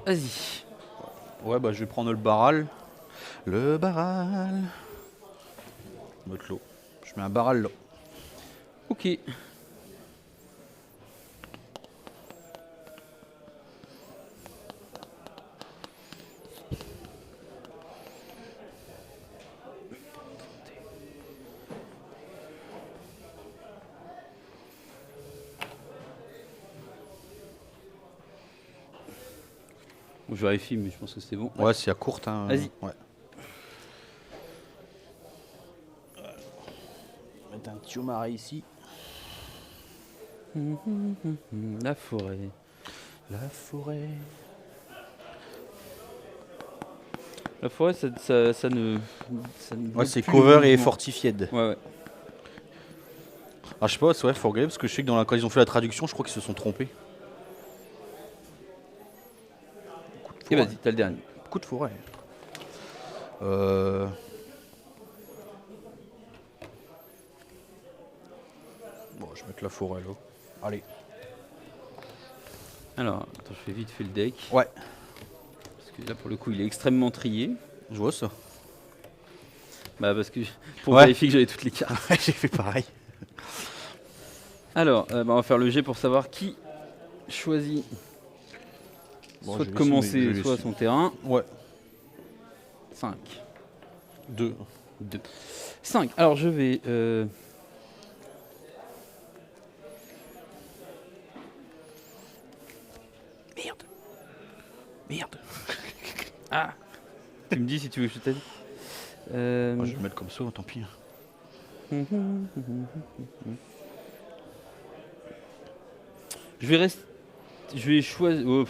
Vas-y. Ouais, bah je vais prendre le barral. Le barral. Mettre l'eau. Je mets un barral là. Ok. Bon, je vérifie, mais je pense que c'est bon. Ouais, c'est à courte. Hein. Vas-y. Ouais. Mettre un petit homard ici. La forêt. La forêt. La forêt, ça ne. Ça ne Ouais, bloque c'est plus le cover et mouvement. fortified. Ouais, ouais. Ah, je sais pas, c'est vrai, faut regarder parce que je sais que quand ils ont fait la traduction, je crois qu'ils se sont trompés. Et vas-y, t'as le dernier. Coup de forêt. Bon, je vais mettre la forêt là. Allez. Alors, attends, je fais vite fait le deck. Ouais, Parce que là, pour le coup, il est extrêmement trié. je vois ça. Bah, parce que. Pour Ouais. vérifier que j'avais toutes les cartes. J'ai fait pareil. Alors, bah, on va faire le jet pour savoir qui choisit Bon, soit je de vais essayer, commencer, mais je vais soit essayer. son terrain. Ouais. 5. 2. 2. 5. Alors, je vais. Merde. Merde. Ah. Tu me dis si tu veux que je t'aide. Ah, je vais le mettre comme ça, tant pis. Je vais rester. Je vais choisir. Oh,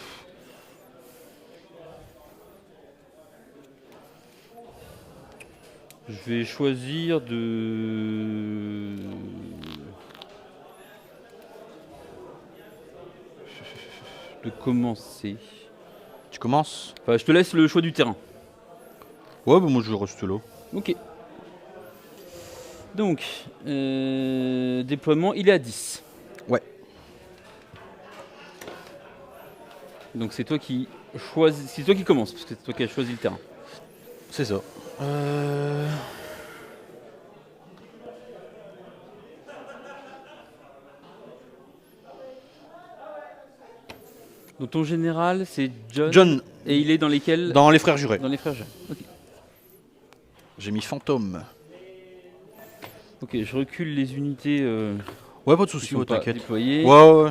je vais choisir de commencer. Tu commences? Enfin, je te laisse le choix du terrain. Ouais, bah moi je reste là. Ok. Donc, déploiement, il est à 10. Ouais. Donc c'est toi qui choisis. C'est toi qui commences, parce que c'est toi qui as choisi le terrain. C'est ça. Donc ton général, c'est John. John, Et il est dans lesquels? dans les frères jurés. Dans les frères jeunes. Ok. J'ai mis fantôme. Ok, je recule les unités Ouais, pas de qui soucis, sont ouais, pas t'inquiète. déployées. Ouais, ouais.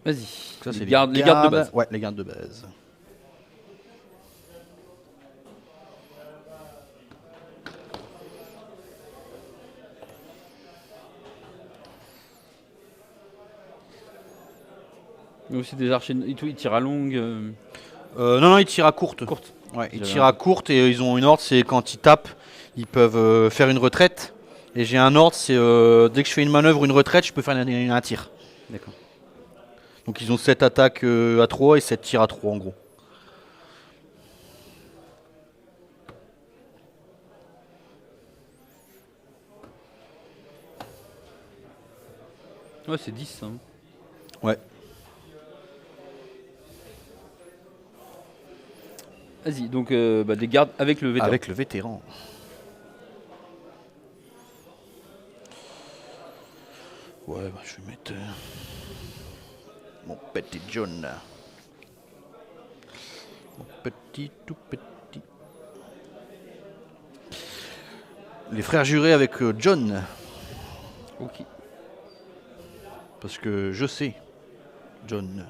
Vas-y. Ça, c'est Les gardes de base. Ouais, les gardes de base. Mais aussi des archers. Ils tirent à longue. Non, ils tirent à courte. Courte. Ouais, ils J'avais tirent un à doute. courte et ils ont une ordre, c'est quand ils tapent, ils peuvent faire une retraite. Et j'ai un ordre, c'est dès que je fais une manœuvre ou une retraite, je peux faire un tir. D'accord. Donc ils ont 7 attaques à 3 et 7 tirs à 3 en gros. Ouais, c'est 10. Hein. Ouais. Vas-y, donc des gardes avec le vétéran. Avec le vétéran. Ouais, bah, je vais mettre mon petit John. Mon petit, tout petit. Les frères jurés avec John. Ok. Parce que je sais, John.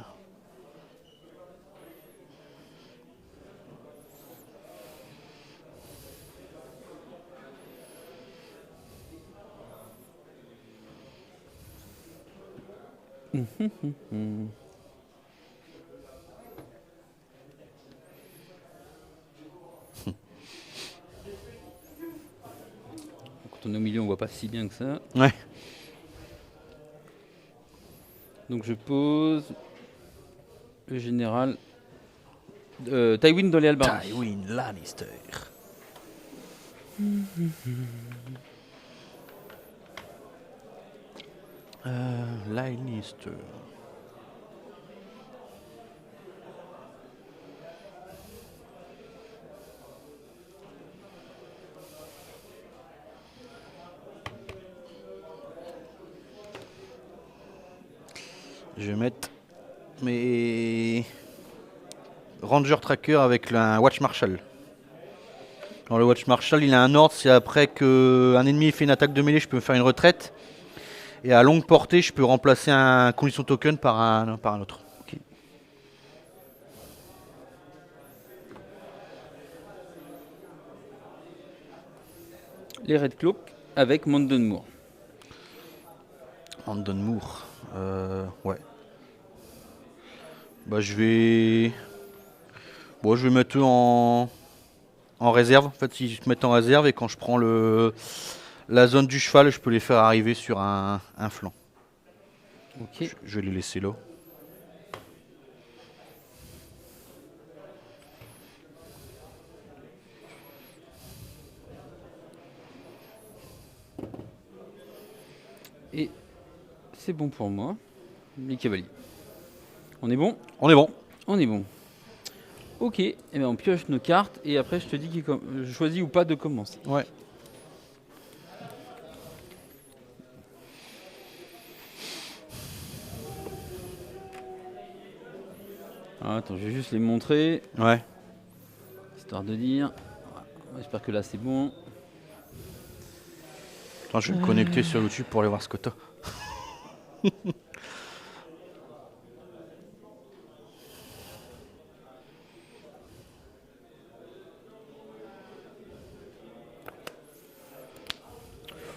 qu'on est au milieu, on voit pas si bien que ça. Ouais. Donc je pose le général Tywin Dolly Albarn. Tywin Lannister. Lannister. Je vais mettre mes Ranger Tracker avec un Watch Marshal. Alors le Watch Marshal, il a un ordre, c'est après qu'un ennemi fait une attaque de mêlée, je peux faire une retraite. Et à longue portée, je peux remplacer un condition token par un autre. Ok. Les Red Cloak avec Mondon Moore. Andon Moore. Ouais. Bah je vais. Bon, je vais mettre eux en réserve. En fait, ils se mettent en réserve et quand je prends la zone du cheval, je peux les faire arriver sur un flanc. Ok. Je vais les laisser là. Et c'est bon pour moi. Les cavaliers. On est bon? On est bon. On est bon. Ok, et ben on pioche nos cartes et après je te dis je choisis ou pas de commencer. Ouais. Ah, attends, je vais juste les montrer, Ouais. histoire de dire. Voilà. J'espère que là c'est bon. Attends, je vais me connecter sur YouTube pour aller voir ce que t'as.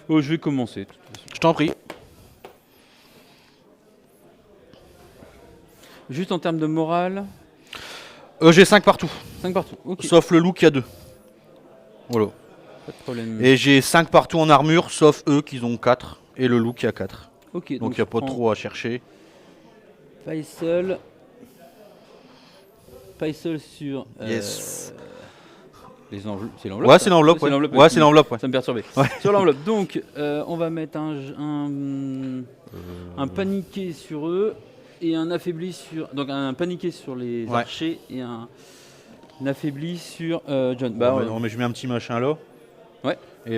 Oh, je vais commencer. De toute façon. Je t'en prie. Juste en termes de morale, J'ai 5 partout. 5 partout. Ok, Sauf le loup qui a 2. Voilà. pas de problème. Et j'ai 5 partout en armure, sauf eux qui ont 4. Et le loup qui a 4. Ok, Donc il n'y je a pas prends trop à chercher. Faisal. Faisal sur. Yes. Les enveloppes. C'est l'enveloppe. Ouais, ça c'est l'enveloppe. Ouais, ouais c'est l'enveloppe. Ouais. Ça me perturbait. Ouais. Sur l'enveloppe. Donc, on va mettre un paniqué sur eux et un affaibli sur. Donc, un paniqué sur les Ouais. archers et un affaibli sur John. Non, mais je mets un petit machin là. Ouais. Et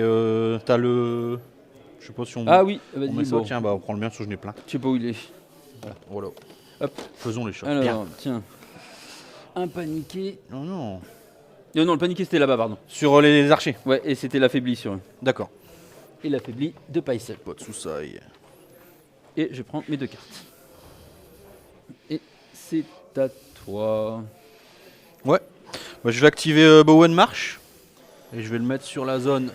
t'as le. Je sais pas si on. Ah oui, on met vas-y. ça. Bon. Tiens, bah on prend le mien parce que je n'ai plein. Je sais pas où il est. Voilà. Hop. Faisons les choses. Alors, Bien. tiens. Un paniqué. Non, non. Non, le paniqué c'était là-bas, pardon. Sur les archers. Ouais, et c'était l'affaibli sur eux. D'accord. Et l'affaibli de Paisel. Pas de soucis. Et je prends mes 2 cartes. Et c'est à toi. Ouais. Bah, je vais activer Bowen March. Et je vais le mettre sur la zone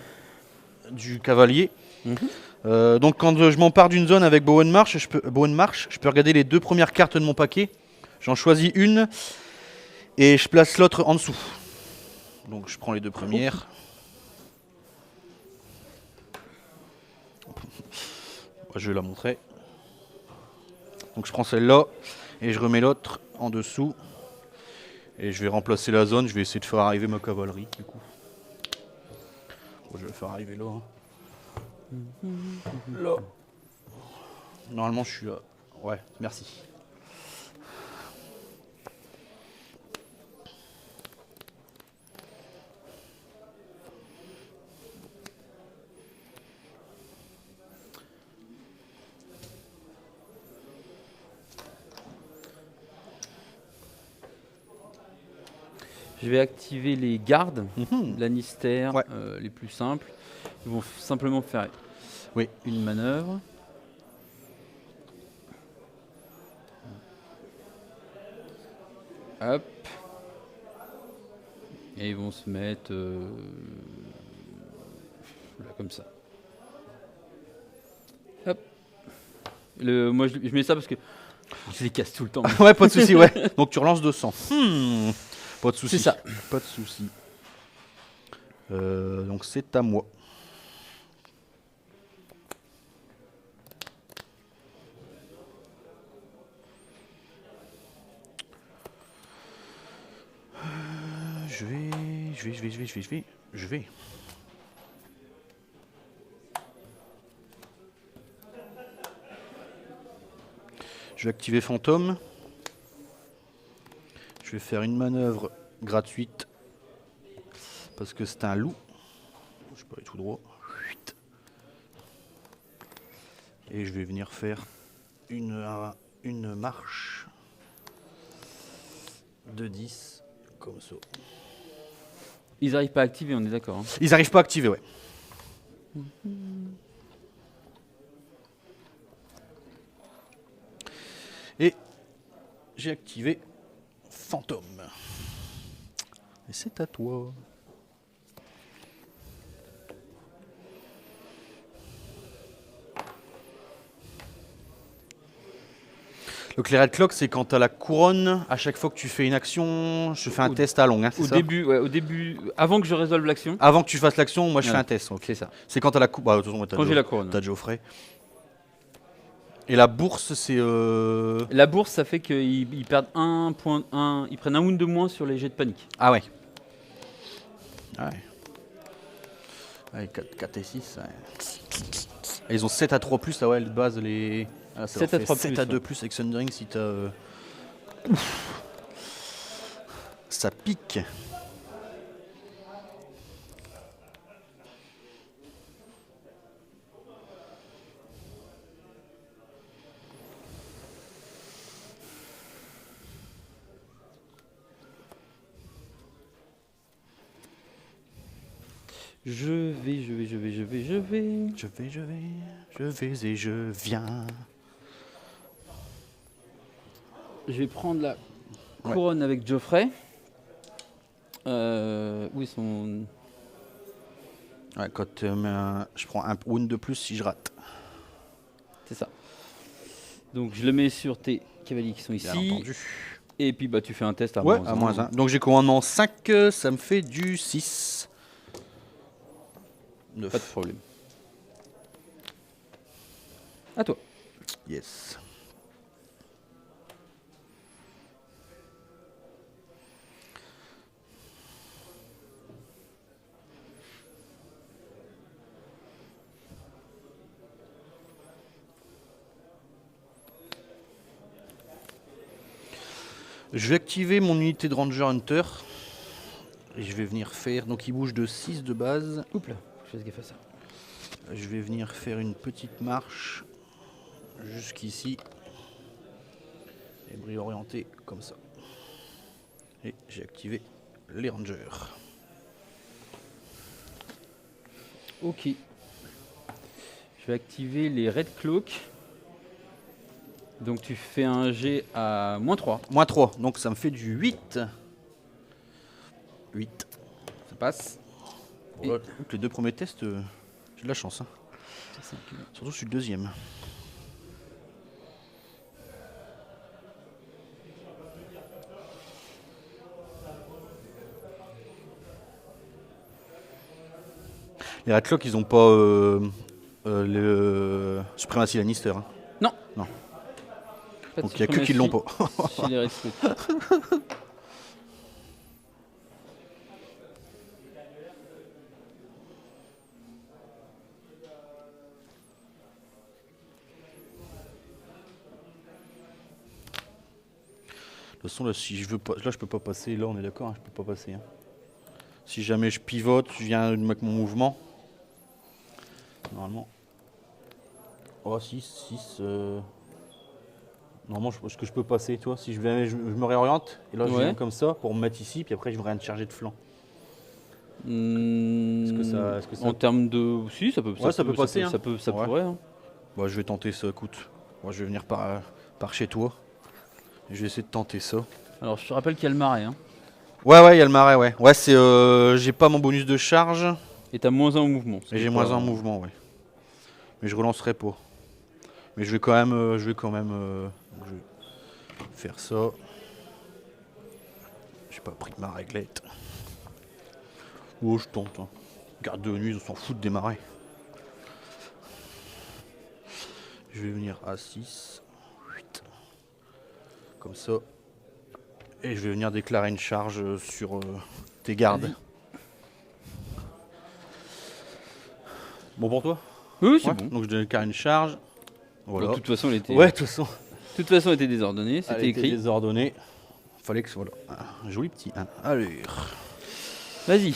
du cavalier. Donc quand je m'empare d'une zone avec Bowen March, je peux regarder les 2 premières cartes de mon paquet. J'en choisis une et je place l'autre en dessous. Donc je prends les 2 premières. Je vais la montrer. Donc je prends celle-là et je remets l'autre en dessous. Et je vais remplacer la zone, je vais essayer de faire arriver ma cavalerie du coup. Bon, je vais le faire arriver là. Là. Normalement je suis là. Ouais, merci. Je vais activer les gardes, Lannister, Ouais. les plus simples. Ils vont simplement faire une manœuvre. Hop. Et ils vont se mettre là, comme ça. Hop. Moi je mets ça parce que je les casse tout le temps. Ouais, pas de souci, ouais. Donc tu relances 200. Pas de souci. C'est ça. Pas de souci. Donc c'est à moi. Je vais. Je vais activer fantôme. Je vais faire une manœuvre gratuite parce que c'est un loup. Je peux aller tout droit. Et je vais venir faire une marche de 10 comme ça. Ils n'arrivent pas à activer, on est d'accord. Hein. Ils n'arrivent pas à activer, ouais. Et j'ai activé fantôme. Et c'est à toi. Donc les red clock, c'est quand tu as la couronne, à chaque fois que tu fais une action, je fais un test à long, hein, c'est ça Au début, avant que je résolve l'action. Avant que tu fasses l'action, moi je fais Voilà. un test. Okay. C'est ça. C'est quand tu as la couronne. Bah, de toute façon, Quand j'ai la couronne. T'as Geoffrey. Et la bourse, c'est... La bourse, ça fait qu'ils perdent ils prennent un wound de moins sur les jets de panique. Ah ouais. Ouais, 4 et 6. Ouais. Et ils ont 7 à 3+, là ouais, de base, les... Ah, 7 à 3+. 7 à 2+, avec Sundering si t'as... Ça pique. Je vais et je viens. Je vais prendre la couronne avec Geoffrey. Où ils sont? Ouais, quand je prends un wound de plus si je rate. C'est ça. Donc je le mets sur tes cavaliers qui sont ici. Bien entendu. Et puis bah tu fais un test à ouais, moins à 1. moins 1. Donc j'ai commandement 5, ça me fait du 6. 9. Pas de problème. À toi. Yes. Je vais activer mon unité de Ranger Hunter. Et je vais venir faire... Donc il bouge de 6 de base. Oups là, je fasse gaffe à ça. Je vais venir faire une petite marche jusqu'ici. Et réorienter comme ça. Et j'ai activé les Rangers. Ok. Je vais activer les Red Cloak. Donc tu fais un G à moins 3. Moins 3, donc ça me fait du 8. 8. Ça passe. Voilà. Donc les 2 premiers tests, j'ai de la chance. Hein. Surtout je suis le deuxième. Les Ratlock, ils ont pas le suprématie Lannister. Hein. Non. Non. Pas donc il n'y a que qui l'ont pas. Chez les Red Cloak. De toute façon, là, si je veux pas, là, je peux pas passer. Là, on est d'accord, hein, je peux pas passer. Hein. Si jamais je pivote, je viens avec mon mouvement. Normalement. Oh, 6. Normalement, est-ce que je peux passer, toi? Si je me réoriente, et là, je viens comme ça pour me mettre ici, puis après, je voudrais charger de flanc. Est-ce que ça... En termes de... Si, ça peut, ça peut passer. Ça pourrait. Hein. Bah, je vais tenter ça, écoute. Moi, je vais venir par chez toi. Je vais essayer de tenter ça. Alors, je te rappelle qu'il y a le marais. Hein. Ouais, il y a le marais, ouais. Ouais, c'est... j'ai pas mon bonus de charge. Et t'as moins 1 au mouvement. Et j'ai moins 1 au mouvement, ouais. Mais je relancerai pas. Mais je vais quand même... je vais faire ça. J'ai pas pris ma réglette. Oh, je tente. Hein. Garde de nuit, on s'en fout des marais. Je vais venir à 6. 8. Comme ça. Et je vais venir déclarer une charge sur tes gardes. Vas-y. Bon pour toi? Oui, c'est Ouais. bon. Donc je déclare une charge. Voilà. Bon, de toute façon, elle était, Ouais, de toute façon, toute façon, elle était désordonnée. elle C'était était écrit. désordonnée. Fallait que ce soit là. Un joli petit 1. Allez. Vas-y.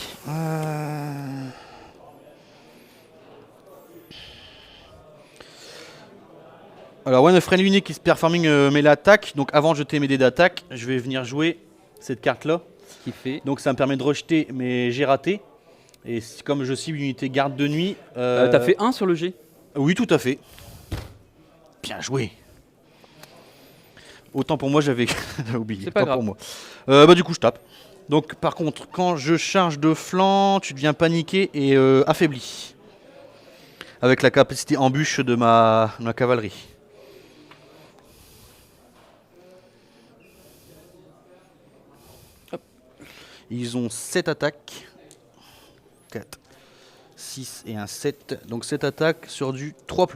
Alors, when a friendly unique is performing melee attack, donc avant de jeter mes dés d'attaque, je vais venir jouer cette carte-là. Ce qui fait. Donc ça me permet de rejeter mes G ratés. Et comme je cible une unité garde de nuit... T'as fait 1 sur le G. Oui, tout à fait. Bien joué. Autant pour moi, j'avais oublié. C'est pas grave. Pour moi. Bah du coup, je tape. Donc par contre, quand je charge de flanc, tu deviens paniqué et affaibli. Avec la capacité embûche de ma cavalerie. Hop. Ils ont 7 attaques. 4, 6 et un 7. Donc 7 attaques sur du 3+.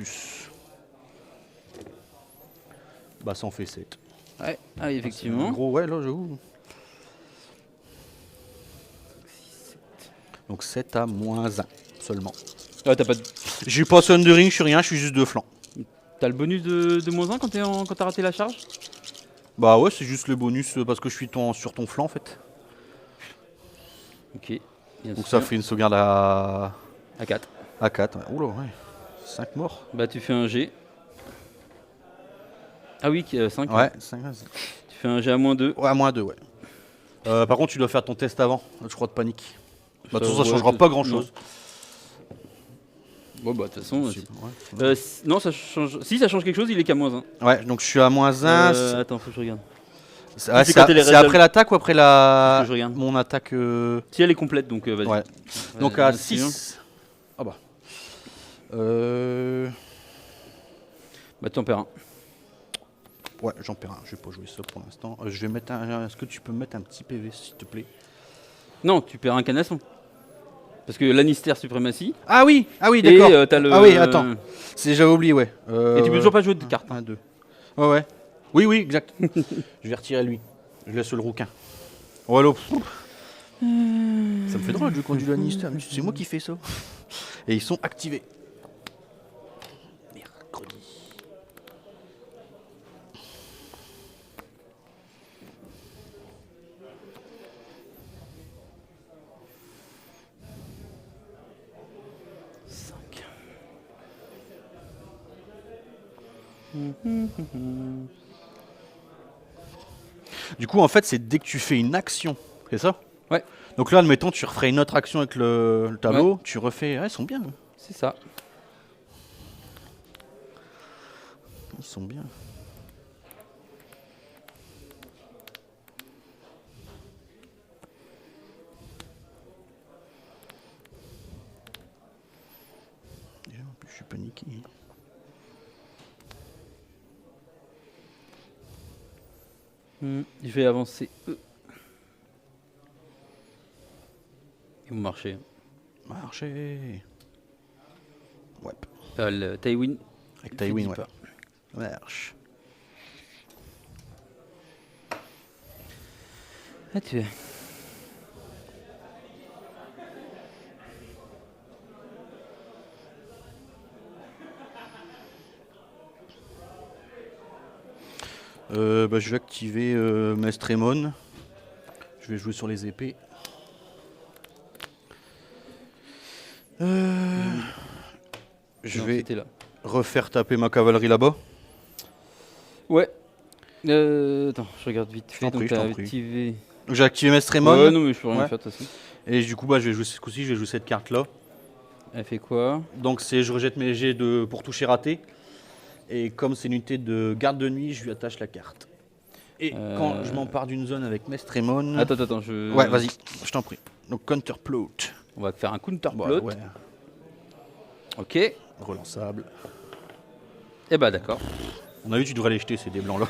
Bah ça en fait 7. Ouais, ah, effectivement. Gros, ouais, là, j'avoue. Donc 7 à moins 1 seulement. Ah, t'as pas de... J'ai pas son de ring, je suis rien, je suis juste de flanc. T'as le bonus de -1 quand quand t'as raté la charge. Bah ouais, c'est juste le bonus parce que je suis sur ton flanc en fait. Ok. Bien Donc sûr. ça fait une sauvegarde à 4. À 4. Ouais. Oula, ouais. 5 morts. Bah, tu fais un G. Ah oui, 5. Ouais, 5. Tu fais un G à -2. Ouais, à moins 2, ouais. Par contre, tu dois faire ton test avant, je crois, de panique. Bah, de toute façon, ça ouais, changera pas grand chose. Bon, bah, de toute façon. Ouais. Non, ça change. Si, ça change quelque chose, il est qu'à -1. Ouais, donc je suis à moins 1. Attends, faut que je regarde. C'est quand elle est c'est après l'attaque ou après Faut que je regarde. mon attaque Si elle est complète, donc vas-y. Ouais. Donc à 6. Ah bah. Bah, t'en perds un. Ouais, j'en perds un. Je vais pas jouer ça pour l'instant. Je vais mettre un. Est-ce que tu peux me mettre un petit PV, s'il te plaît? Non, tu perds un canasson. Parce que Lannister suprématie. Ah oui, Et d'accord. t'as le. Ah oui, attends. J'avais oublié, ouais. Et tu peux toujours pas jouer de carte. 1, 2. Ouais, ouais. Oui, exact. Je vais retirer lui. Je laisse le rouquin. Oh, allô. Ça me fait drôle de conduire le Lannister. C'est moi qui fais ça. Et ils sont activés. Mercredi. Du coup, en fait, c'est dès que tu fais une action, c'est ça? Ouais. Donc là, admettons, tu referais une autre action avec le tableau, tu refais... Ouais, ils sont bien. Eux. C'est ça. Ils sont bien. Déjà, en plus, je suis paniqué. Je vais avancer eux. Ils vont marcher. Marcher. Ouais. Le Tywin. Avec Tywin, ouais. Pas. Marche. Ah, tu es. Bah, je vais activer Maestremon. Je vais jouer sur les épées. Je Non, vais c'était là. refaire taper ma cavalerie là-bas. Ouais. Attends, je regarde vite. Je t'en prie, je t'en prie. Activé. Donc, j'ai activé Maestremon. Ouais, non, mais je peux rien Ouais. faire de toute façon. Et du coup, bah, je vais jouer ce coup-ci, je vais jouer cette carte-là. Elle fait quoi? Donc je rejette mes jets pour toucher raté. Et comme c'est une unité de garde de nuit, je lui attache la carte. Et quand je m'empare d'une zone avec Maestremon... Attends, je. Ouais, vas-y, je t'en prie. Donc counterplot. On va faire un counterplot. Voilà, ouais. Ok. Et Relançable. bah d'accord. On a vu, tu devrais les jeter ces dés blancs là.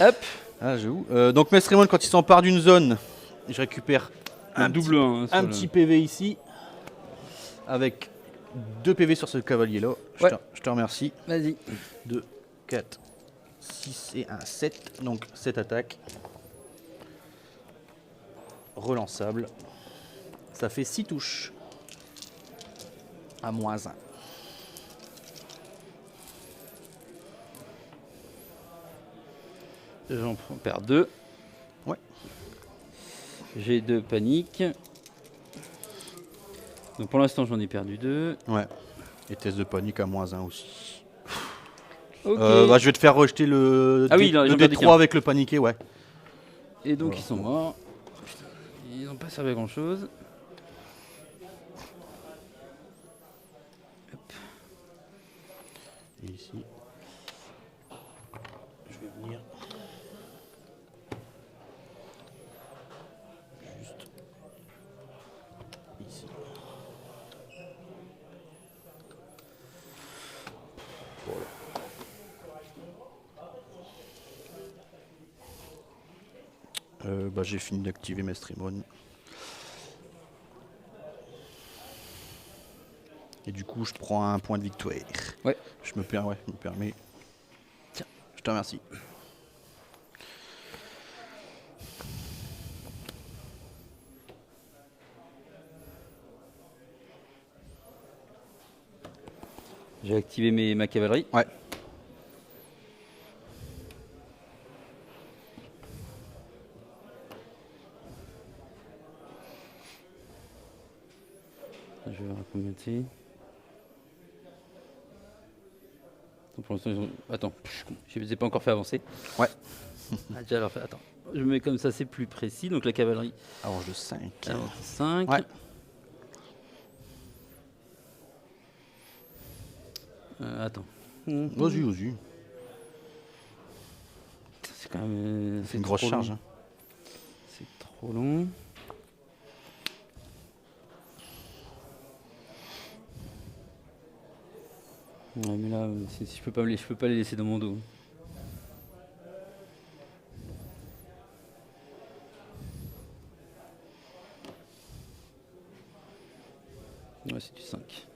Hop. Ah, j'avoue. Donc Maestremon, quand il s'empare d'une zone, je récupère Un double 1. un petit PV ici. Avec 2 PV sur ce cavalier là. Ouais. Je te remercie. Vas-y. 2, 4, 6 et un 7. Donc 7 attaques. relançable. Ça fait 6 touches. À -1. J'en perds 2. Ouais. J'ai 2 paniques. Donc pour l'instant, j'en ai perdu 2. Ouais. Et test de panique à -1 aussi. Ok. Je vais te faire rejeter le, Ah oui, le j'en perds D3 avec le paniqué, ouais. Et donc Voilà. ils sont morts. Putain, ils n'ont pas servi à grand chose. Et ici, je vais venir juste ici. Voilà. J'ai fini d'activer mes streamruns. Et du coup, je prends un point de victoire. Ouais. Je me permets. Tiens, je te remercie. J'ai activé ma cavalerie. Ouais. Je vais voir combien c'est. Pour l'instant, ils ont... Attends, je ne les ai pas encore fait avancer. Ouais. Déjà, alors, attends. Je mets comme ça, c'est plus précis. Donc la cavalerie. Avance de 5. Alors, 5. Ouais. Attends. Vas-y. C'est quand même. C'est une grosse trop charge. long. Hein. C'est trop long. Ouais, mais là, si je peux pas les laisser dans mon dos. Ouais, c'est du 5.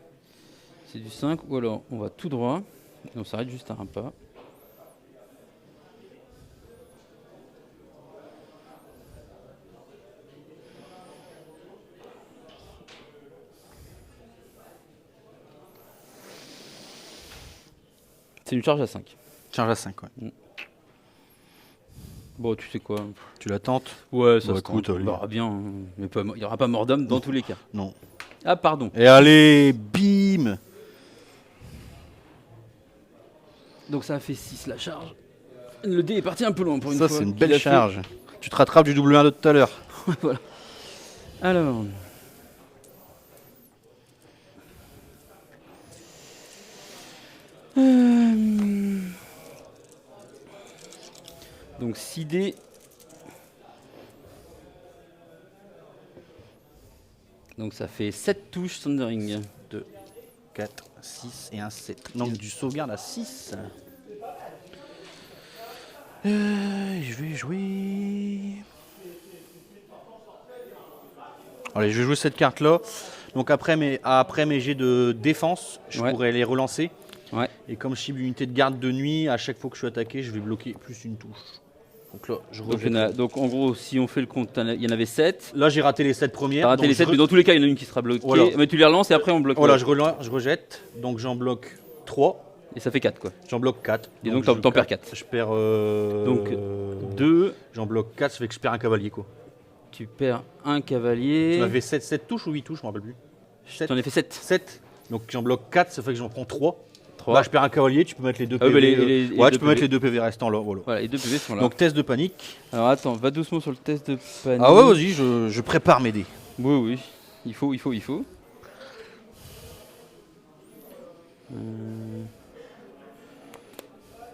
C'est du 5, ou alors on va tout droit, et on s'arrête juste à un pas. C'est une charge à 5. Charge à 5, ouais. Bon, tu sais quoi? Tu la tentes? Ouais, ça Bah, se tente, écoute, on allez. verra bien. Hein. Mais il n'y aura pas mort d'homme dans tous les cas. Non. Ah, pardon. Et allez, bim! Donc ça a fait 6 la charge. Le dé est parti un peu loin pour une Ça, fois. c'est une qu'il belle a fait. charge. Tu te rattrapes du double 1 de tout à l'heure. Voilà. Alors. Donc 6 dés. Donc ça fait 7 touches Thundering. 2, 4, 6 et un 7. Donc du sauvegarde à 6. Je vais jouer. Allez, je vais jouer cette carte-là. Donc après mes jets de défense, je Ouais. pourrais les relancer. Ouais. Et comme je cible une unité de garde de nuit, à chaque fois que je suis attaqué, je vais bloquer plus une touche. Donc là, je Donc, rejette. donc en gros, si on fait le compte, il y en avait 7. Là, j'ai raté les 7 premières. T'as raté donc les 7, mais dans tous les cas, il y en a une qui sera bloquée. Voilà. Mais tu les relances et après on bloque. Voilà, je rejette. Donc j'en bloque 3. Et ça fait 4 quoi. J'en bloque 4. Et donc, t'en perds 4. Je perds. Donc 2, J'en bloque 4, ça fait que je perds un cavalier quoi. tu perds un cavalier. Tu m'avais 7 touches ou 8 touches, je m'en rappelle plus. T'en ai fait 7. 7. Donc j'en bloque 4, ça fait que j'en prends 3. 3. Là, je perds un cavalier, tu peux mettre les 2 Ah oui, PV. bah, les ouais, deux tu peux mettre PV. les 2 PV restants là. Voilà. Voilà, les 2 PV sont là. Donc test de panique. Alors attends, va doucement sur le test de panique. Ah ouais, vas-y, je prépare mes dés. Oui, oui. Il faut.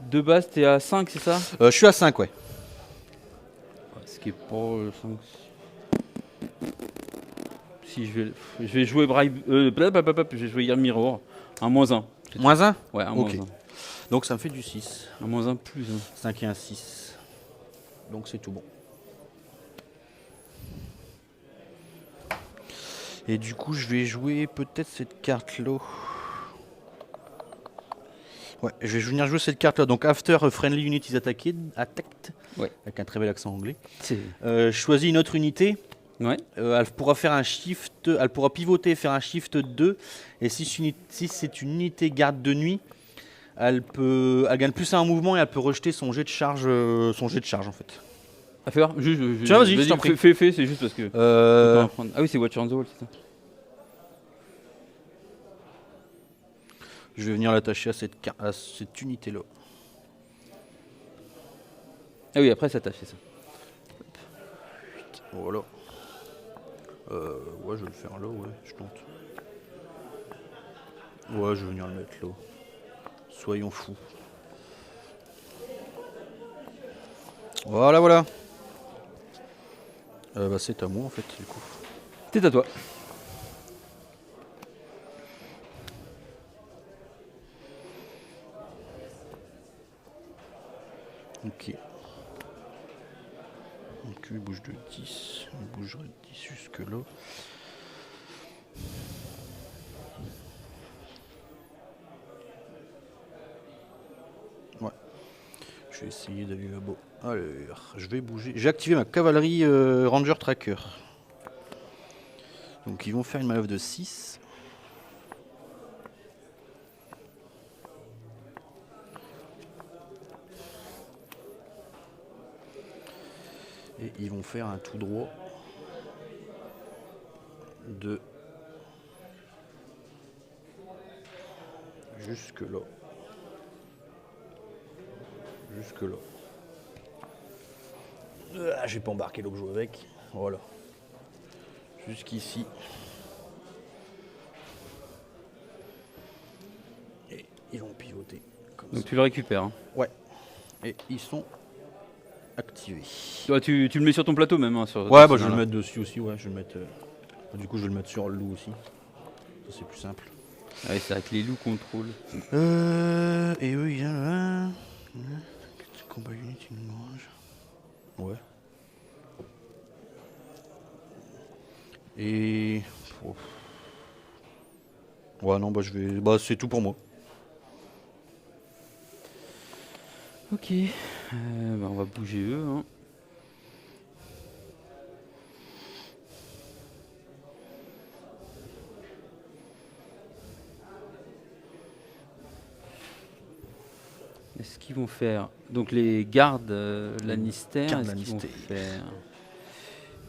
De base, t'es à 5, c'est ça? Je suis à 5, ouais. Ce qui est pas 5. Si je vais jouer Bribe. Je vais jouer Year Mirror. Un -1. Moins 1. Ouais, un Ok. -1. Donc ça me fait du 6. Un -1 plus 1. 5 et un 6. Donc c'est tout bon. Et du coup, je vais jouer peut-être cette carte-là. Ouais, je vais venir jouer cette carte-là. Donc, after friendly unities attacked. Ouais. Avec un très bel accent anglais. C'est. Je choisis une autre unité Ouais. Elle pourra faire un shift, elle pourra pivoter et faire un shift 2. Et si c'est une unité garde de nuit, elle gagne plus à un mouvement et elle peut rejeter son jet de charge, en fait. À faire Tiens, vas-y, je t'en prie. Fais, c'est juste parce que. Ah oui, c'est Watcher on the Wall, c'est ça. Je vais venir l'attacher à cette unité-là. Ah oui, après ça tâche, c'est ça. Voilà. Ouais, je vais le faire là, ouais, je tente. Ouais, je vais venir le mettre là. Soyons fous. Voilà. Bah c'est à moi en fait, du coup. C'est à toi. Ok. Donc il bouge de 10. Il bougerait de 10 jusque là. Ouais. Je vais essayer d'aller là-bas. Alors, je vais bouger. J'ai activé ma cavalerie Ranger Tracker. Donc ils vont faire une manœuvre de 6. Et ils vont faire un tout droit de jusque là. Jusque là. J'ai pas embarqué l'eau que je joue avec. Voilà. Jusqu'ici. Et ils vont pivoter comme Donc ça. tu le récupères. Hein. Ouais. Et ils sont activés. Ouais, tu le mets sur ton plateau même. Hein, Ouais, bah je vais le mettre dessus aussi. Ouais, je vais le mettre. Du coup, je vais le mettre sur le loup aussi. Ça, c'est plus simple. Ouais, c'est vrai que les loups contrôlent. Et eux, il y a un. Combat unité une grange. Ouais. Et. Ouais, non, bah je vais. Bah, c'est tout pour moi. Ok. Bah, on va bouger eux. Hein. Est-ce qu'ils vont faire. Donc les gardes Lannister, est-ce qu'ils vont faire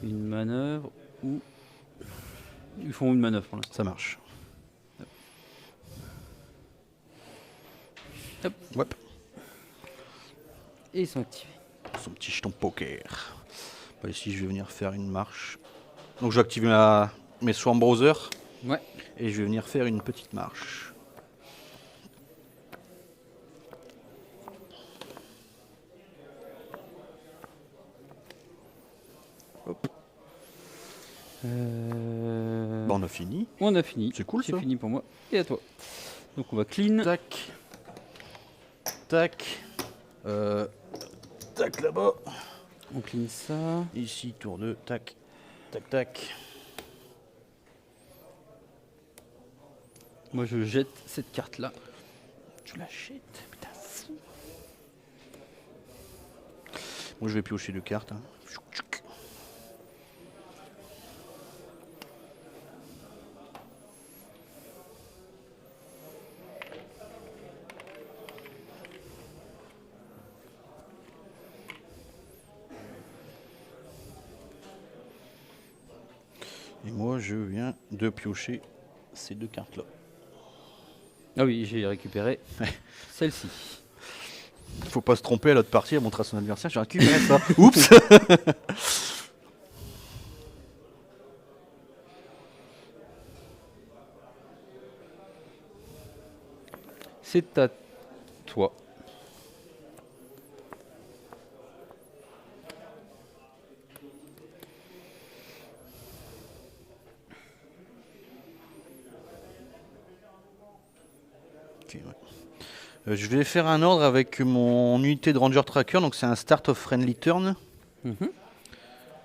une manœuvre ou. Ils font une manœuvre pour l'instant. Ça marche. Hop. Ouais. Et ils sont activés. Son petit jeton poker. Bah, ici, je vais venir faire une marche. Donc, je vais activer mes Swamp Browser. Ouais. Et je vais venir faire une petite marche. Hop. Bah, on a fini. On a fini. C'est cool, C'est ça. fini pour moi. Et à toi. Donc on va clean. Tac. Tac. Tac là-bas. On clean ça. Ici, tour 2. Tac. Tac, tac. Moi je jette cette carte là. Tu la jettes. Putain, fou. Moi, je vais piocher 2 cartes. Hein. Et moi, je viens de piocher ces 2 cartes-là. Ah oui, j'ai récupéré celle-ci. Faut pas se tromper à l'autre partie, à montrer à son adversaire, j'ai récupéré ça. Oups. C'est à toi. Okay, ouais. Je vais faire un ordre avec mon unité de Ranger Tracker, donc c'est un Start of Friendly Turn.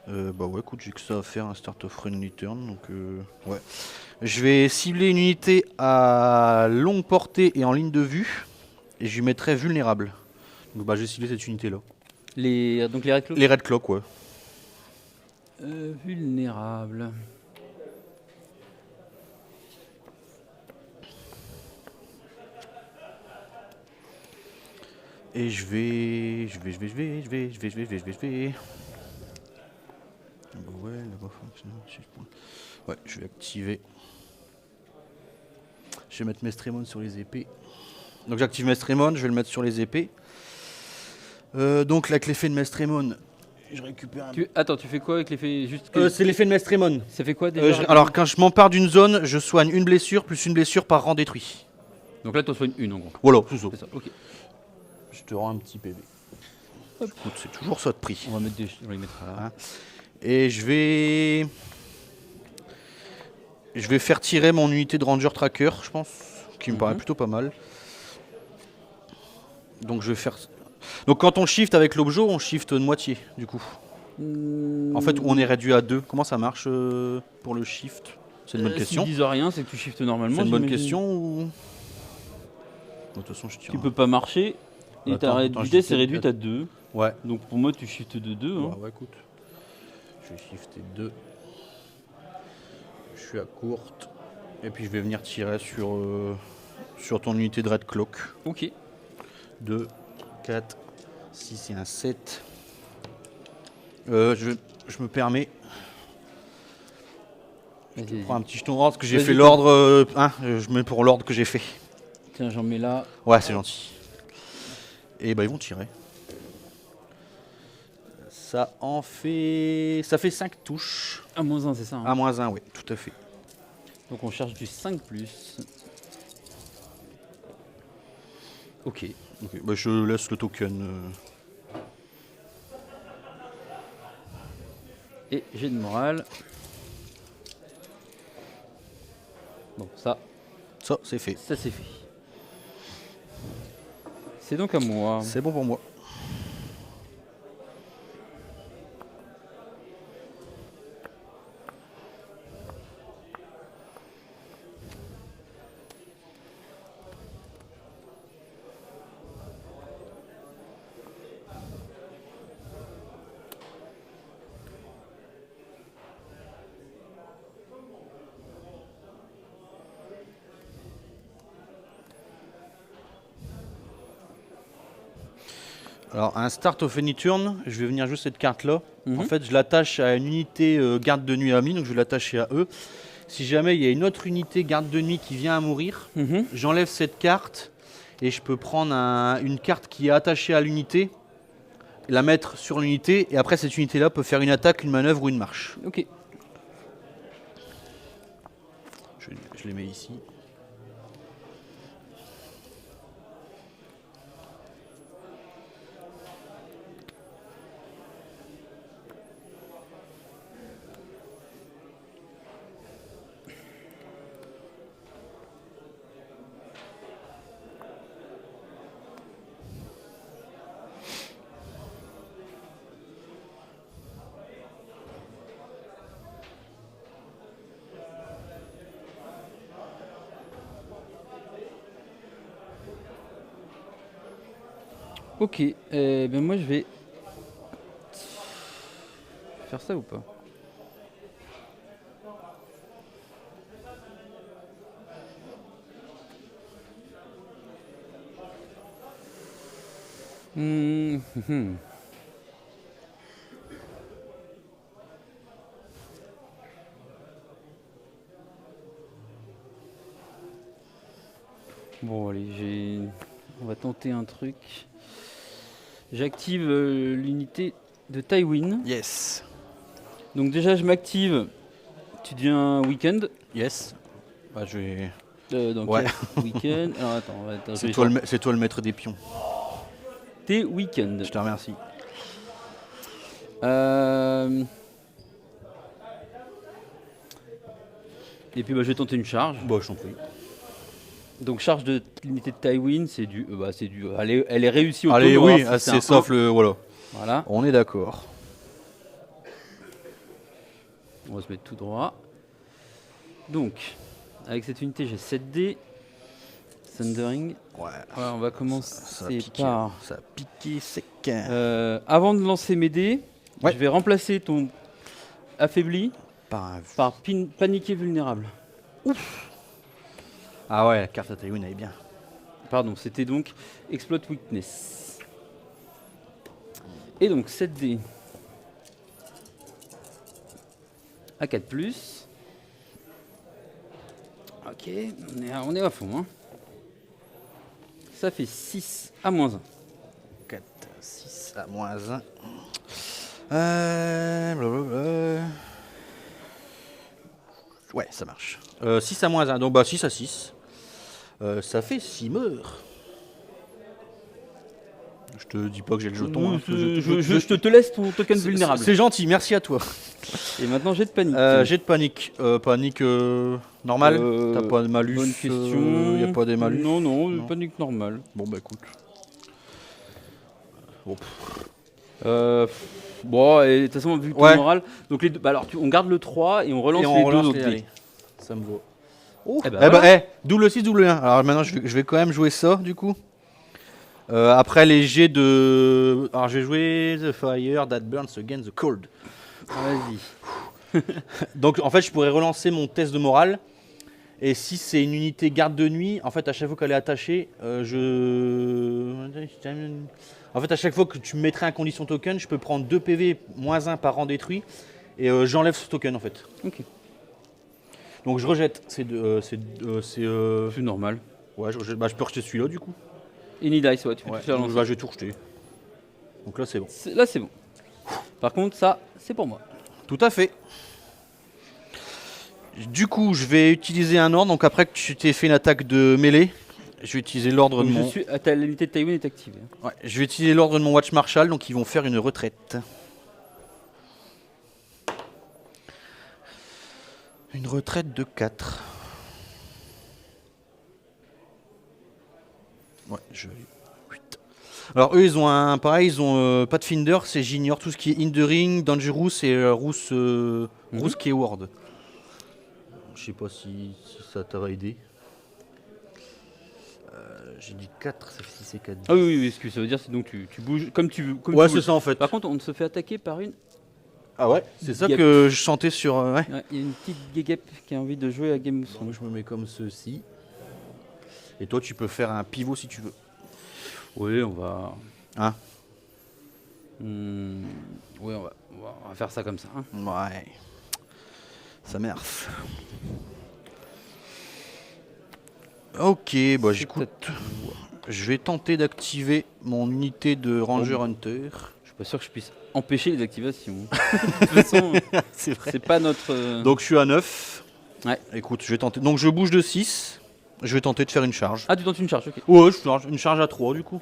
Bah ouais, écoute, j'ai que ça à faire, un Start of Friendly Turn, donc ouais. Je vais cibler une unité à longue portée et en ligne de vue, et je lui mettrai vulnérable. Donc bah je vais cibler cette unité-là. Donc les Red Claws. Les Red Cloak, ouais. Vulnérable. Et je vais. Ouais, je vais activer. Je vais mettre Mestrémon sur les épées. Donc j'active Mestrémon, je vais le mettre sur les épées. Donc avec l'effet de Mestrémon, je récupère un... Attends, tu fais quoi avec l'effet c'est l'effet de Mestrémon. Ça fait quoi déjà alors quand je m'empare d'une zone, je soigne une blessure plus une blessure par rang détruit. Donc là, tu soignes une en gros. Voilà, tout ça. C'est ça, ok. Je te rends un petit PV. Écoute, c'est toujours ça de prix. On va mettre les mettre là. Hein. Et je vais faire tirer mon unité de Ranger Tracker, je pense, qui me paraît plutôt pas mal. Donc je vais faire... Donc quand on shift avec l'objet, on shift de moitié, du coup. En fait, on est réduit à 2. Comment ça marche pour le shift? C'est une bonne question. S'ils disent rien, c'est que tu shiftes normalement. C'est une bonne question ou... De toute façon, je tire. Tu peux pas marcher. Et ta vitesse est réduite à 2. Ouais. Donc pour moi, tu shiftes de 2. Hein. Ouais, écoute. Je vais shifter 2. Je suis à courte. Et puis je vais venir tirer sur ton unité de Red Cloak. Ok. 2, 4, 6 et un 7. Je me permets. Je prends un petit jeton d'ordre parce que j'ai fait l'ordre. Je mets pour l'ordre que j'ai fait. Tiens, j'en mets là. Ouais, c'est gentil. Et bah ils vont tirer. Ça fait 5 touches. À -1, c'est ça hein. À -1, oui, tout à fait. Donc on cherche du 5+. Ok. Bah, je laisse le token. Et j'ai de morale. Bon, ça c'est fait. Ça c'est fait. C'est donc à moi. C'est bon pour moi. Alors, un start of any turn, je vais venir juste cette carte-là. En fait, je l'attache à une unité garde de nuit amie, donc je vais l'attacher à eux. Si jamais il y a une autre unité garde de nuit qui vient à mourir, j'enlève cette carte et je peux prendre une carte qui est attachée à l'unité, la mettre sur l'unité, et après cette unité-là peut faire une attaque, une manœuvre ou une marche. Ok. Je les mets ici. Ok, ben moi je vais faire ça ou pas? Bon allez, on va tenter un truc. J'active l'unité de Tywin. Yes. Donc déjà je m'active. Tu deviens week-end. Yes. Bah je vais... Donc ouais. Week-end. Alors attends, c'est toi le maître des pions. T'es week-end. Je te remercie. Et puis bah, je vais tenter une charge. Bah je t'en prie. Donc charge de l'unité de Tywin, c'est du... Elle est réussie au Allez, tour. oui, c'est sauf le... Voilà. On est d'accord. On va se mettre tout droit. Donc, avec cette unité, j'ai 7 dés. Thundering. Ouais. On va commencer par... Ça a piqué sec. Avant de lancer mes dés, je vais remplacer ton affaibli par paniqué vulnérable. Ouf. Ah ouais, la carte à Tywin, elle est bien. Pardon, c'était donc Exploit Weakness. Et donc 7 dés à 4+. Ok, on est à fond. Hein. Ça fait 6 à -1. 4, 6 à -1. Blablabla. Ouais, ça marche. 6 à -1, donc bah 6 à 6. Ça fait 6 meurs. Je te dis pas que j'ai le jeton. Je te laisse ton token vulnérable. C'est gentil, merci à toi. Et maintenant, jet de panique. Jet de panique. Panique normale. T'as pas de malus. Bonne question. Y a pas des malus. Non, panique normale. Bon bah écoute. Bon, et de toute façon, vu que ouais. moral, donc les deux, bah alors on garde le 3 et on relance les deux autres dés. Ça me vaut. Double 6, double 1. Alors maintenant, je vais quand même jouer ça du coup. Après les jets de. Alors je vais jouer The Fire That Burns Against the Cold. Vas-y. Donc en fait, je pourrais relancer mon test de morale. Et si c'est une unité garde de nuit, en fait, à chaque fois qu'elle est attachée, En fait, à chaque fois que tu mettrais un condition token, je peux prendre 2 PV -1 par rang détruit. Et j'enlève ce token en fait. Ok. Donc je rejette. C'est normal. Ouais, je rejette. Bah, je peux rejeter celui-là du coup. Any dice, ouais, tu peux faire lancer. Bah, je vais tout rejeter. Donc là, c'est bon. Là, c'est bon. Par contre, ça, c'est pour moi. Tout à fait. Du coup, je vais utiliser un ordre. Donc après que tu t'es fait une attaque de mêlée, je vais utiliser l'ordre de mon... l'unité de Tywin est activée. Ouais, je vais utiliser l'ordre de mon Watch Marshal. Donc ils vont faire une retraite. Une retraite de 4. Ouais, je vais... 8. Alors eux, ils ont un... Pareil, ils ont Pathfinder, c'est j'ignore tout ce qui est Hindering, Dangerous et Roos Keyword. Je sais pas si ça t'a aidé. J'ai dit 4, ça fait 6 et 4. Ah oui, ce que ça veut dire, c'est donc tu bouges comme tu veux. Ouais, c'est ça en fait. Par contre, on se fait attaquer par une... Ah ouais, c'est ça que je sentais sur... Ouais. Il y a une petite guéguep qui a envie de jouer à Game of Thrones. Donc je me mets comme ceci. Et toi, tu peux faire un pivot si tu veux. Oui, on va... Hein Oui, on va faire ça comme ça. Hein. Ouais. Ça marche. Ok, bah j'écoute. Je vais tenter d'activer mon unité de Ranger Hunter. Je suis pas sûr que je puisse empêcher les activations. De toute façon, c'est vrai. C'est pas notre... Donc je suis à 9. Ouais. Écoute, je vais tenter. Donc je bouge de 6. Je vais tenter de faire une charge. Ah, tu tentes une charge, ok. Ouais, une charge à 3 du coup.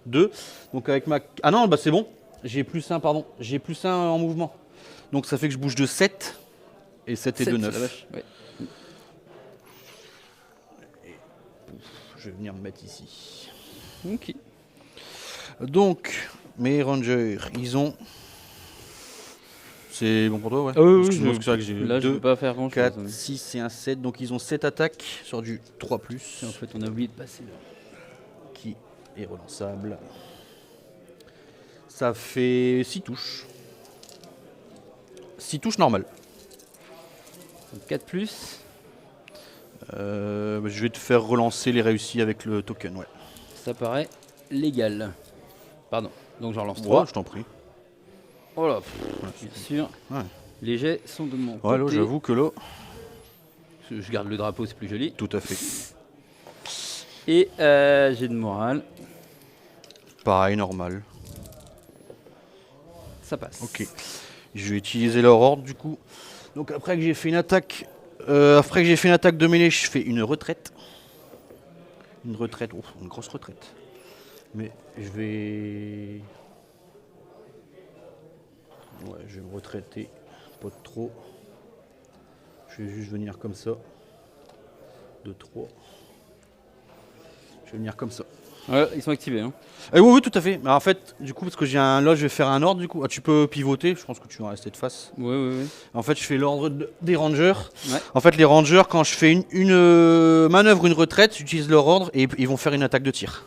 2. Donc avec ma... Ah non, bah c'est bon. J'ai plus 1, pardon. J'ai plus 1 en mouvement. Donc ça fait que je bouge de 7. Et 7 et 2, 9. Ouais. Je vais venir me mettre ici. Ok. Donc, mes rangers, ils ont... C'est bon pour toi, ouais? Oui, excuse-moi, c'est vrai que j'ai là, 2, je peux pas faire grand-chose. 4, 6 et un 7. Donc ils ont 7 attaques sur du 3+. Et en fait, on a oublié de passer là. Qui est relançable. Ça fait 6 touches. 6 touches normales. 4+. Je vais te faire relancer les réussis avec le token, ouais. Ça paraît légal. Pardon, donc j'en relance 3. Ouais, je t'en prie. Oh là, bien sûr. Ouais. Les jets sont de mon côté. Ouais, là, j'avoue que là... Je garde le drapeau, c'est plus joli. Tout à fait. Et j'ai de morale. Pareil, normal. Ça passe. Ok. Je vais utiliser leur ordre, du coup. Donc après que j'ai fait une attaque... après que j'ai fait une attaque de mêlée, je fais une retraite. Une retraite, une grosse retraite. Mais je vais... Ouais, je vais me retraiter, pas de trop. Je vais juste venir comme ça. 2, 3. Je vais venir comme ça. Ouais, ils sont activés. Hein. Oui, tout à fait. Mais en fait, du coup, parce que j'ai un... Là, je vais faire un ordre, du coup. Ah, tu peux pivoter, je pense que tu vas rester de face. Oui. En fait, je fais l'ordre des rangers. Ouais. En fait, les rangers, quand je fais une manœuvre, une retraite, j'utilise leur ordre et ils vont faire une attaque de tir.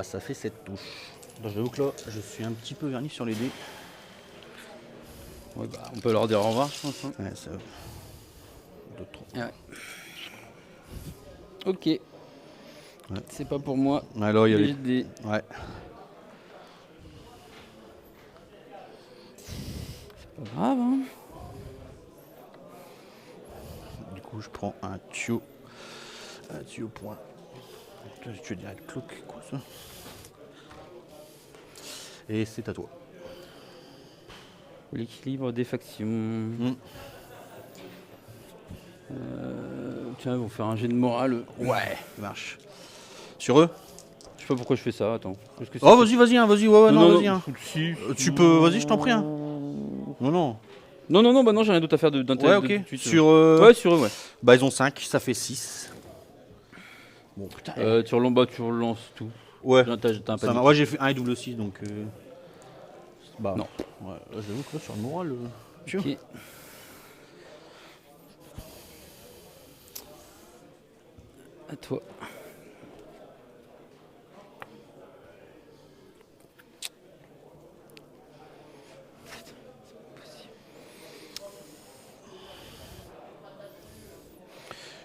Ça fait 7 touches. J'avoue que là, je suis un petit peu verni sur les dés. Ouais, bah, on peut leur dire au revoir, je pense. Hein. Ouais, ça va. 2, 3. Ouais. Ok. Ouais. C'est pas pour moi. Alors, il y a les les... dés. Ouais. C'est pas grave, hein. Du coup, je prends un tuyau. Un tuyau point. Là, je dirais le cloque, quoi ça. Et c'est à toi. L'équilibre des factions. Tiens, ils vont faire un jet de morale. Ouais, ça marche. Sur eux? Je sais pas pourquoi je fais ça, attends. Parce que Oh, vas-y, vas-y, ouais, non, vas-y. Si. Tu peux, vas-y, je t'en prie. Non. Non, bah non, j'ai rien d'autre à faire d'intérêt. Ouais, ok. De suite, sur ouais, sur eux, ouais. Bah, ils ont 5, ça fait 6. Bon, putain. Tu relances tout. Ouais. T'as un panique. Ouais, j'ai fait 1 et double aussi, donc. Bah, non. Ouais, j'avoue que là, sur le moral. Ok. À toi.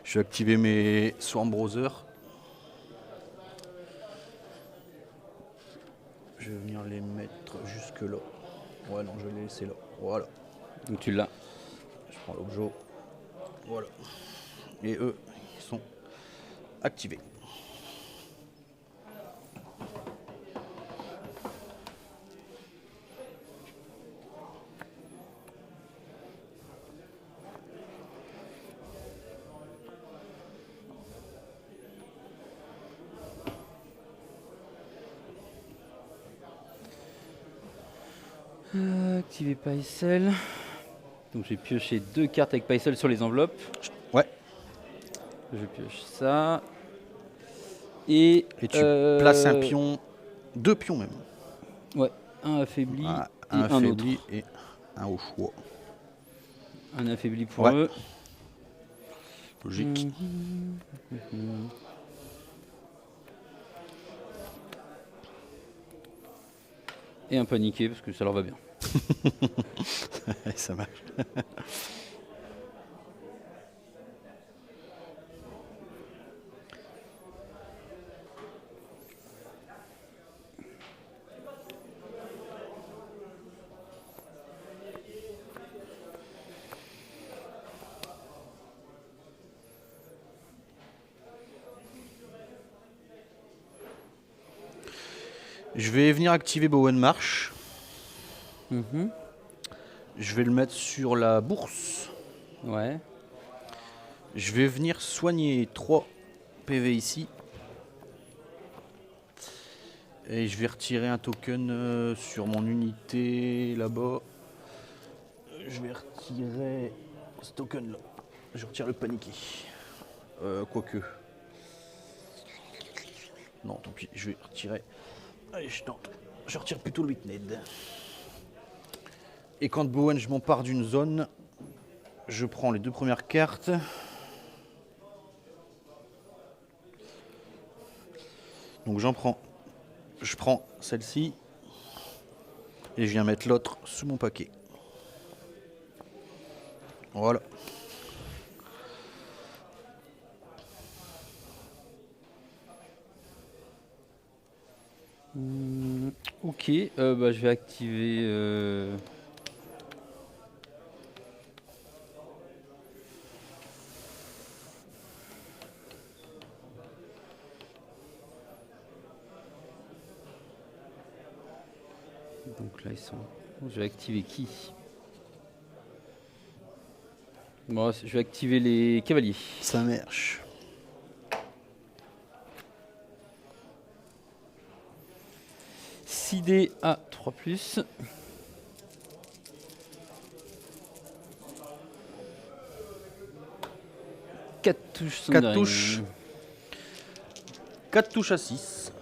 Je vais activer mes Swarm Browser. Je vais venir les mettre jusque là. Ouais, non, je vais les laisser là. Voilà. Donc tu l'as. Je prends l'objet. Voilà. Et eux, ils sont activés. Activer Paisel. Donc j'ai pioché 2 cartes avec Paisel sur les enveloppes. Ouais. Je pioche ça. Et tu places un pion, 2 pions même. Ouais, un affaibli et un un affaibli autre. Et un au choix. Un affaibli pour eux. Logique. Et un paniqué parce que ça leur va bien. Ça marche. Je vais venir activer Bowen March. Je vais le mettre sur la bourse. Ouais. Je vais venir soigner 3 PV ici. Et je vais retirer un token sur mon unité là-bas. Je vais retirer ce token là. Je retire le paniqué. Quoique. Non, tant pis, je vais retirer. Allez, je tente. Je retire plutôt le Witned. Et quand Bowen, je m'empare d'une zone, je prends les 2 premières cartes. Donc je prends celle-ci et je viens mettre l'autre sous mon paquet. Voilà. Ok, bah, je vais activer. Donc là ils sont. Je vais activer qui? Bon, je vais activer les cavaliers. Ça marche. D à 3+. Quatre touches. 4 touches. 4 touches à 6.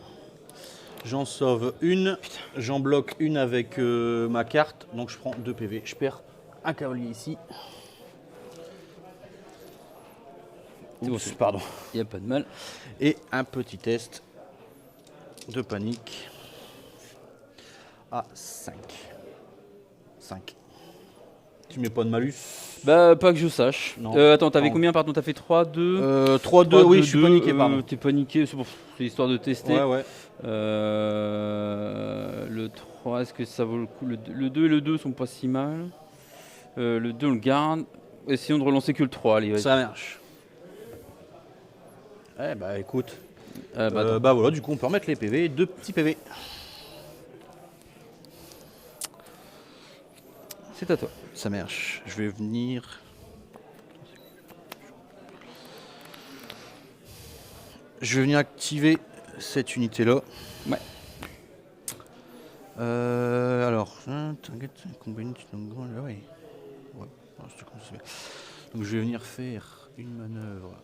J'en sauve une. J'en bloque une avec ma carte. Donc je prends 2 PV. Je perds un cavalier ici. Oups, pardon. Il n'y a pas de mal. Et un petit test de panique. à 5. 5. Tu mets pas de malus? Bah, pas que je sache. Non. Attends, t'avais combien, pardon? T'as fait 3, 2 3, 2, oui, je suis paniqué, pardon. T'es paniqué, c'est histoire de tester. Ouais. Le 3, est-ce que ça vaut le coup? Le 2 et le 2 sont pas si mal. Le 2, on le garde. Essayons de relancer que le 3, allez. Ça marche. Eh bah écoute. Bah voilà, du coup on peut remettre les PV, 2 petits PV. C'est à toi. Ça marche. Je vais venir. Activer cette unité là. Ouais. Alors. Donc je vais venir faire une manœuvre.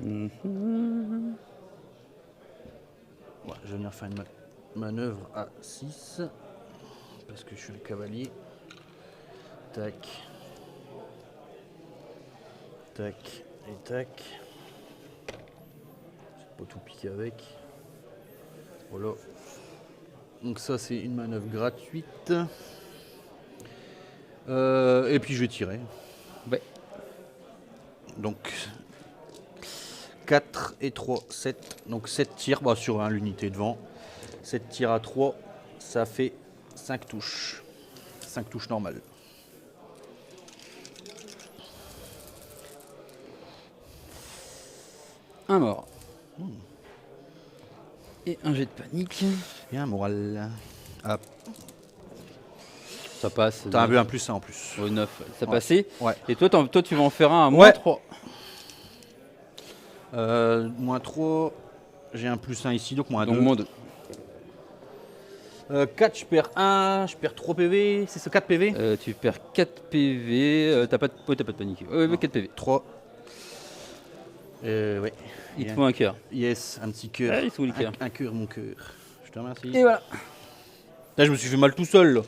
Ouais, je vais venir faire une manœuvre à 6 parce que je suis un cavalier. Tac. Tac et tac. C'est pas tout piquer avec. Voilà. Donc ça c'est une manœuvre gratuite. Et puis je vais tirer. Ouais. Donc 4 et 3, 7. Donc 7 tirs sur l'unité devant. 7 tirs à 3, ça fait 5 touches. 5 touches normales. Un mort. Et un jet de panique. Et un moral. Ah. Ça passe. T'as un plus 1 en plus. 9, ça passait. Ouais. Et toi, tu vas en faire un à moins 3. Moins 3. J'ai un plus 1 ici, donc moins 2. Donc moins 2. 4, je perds 1, je perds 3 PV. C'est ça, 4 PV Tu perds 4 PV. T'as pas de panique. 4 PV. 3. Ouais. Il te faut un cœur. Yes, un petit cœur. Il te faut le cœur. Un cœur, mon cœur. Je te remercie. Et voilà. Là, je me suis fait mal tout seul. Là.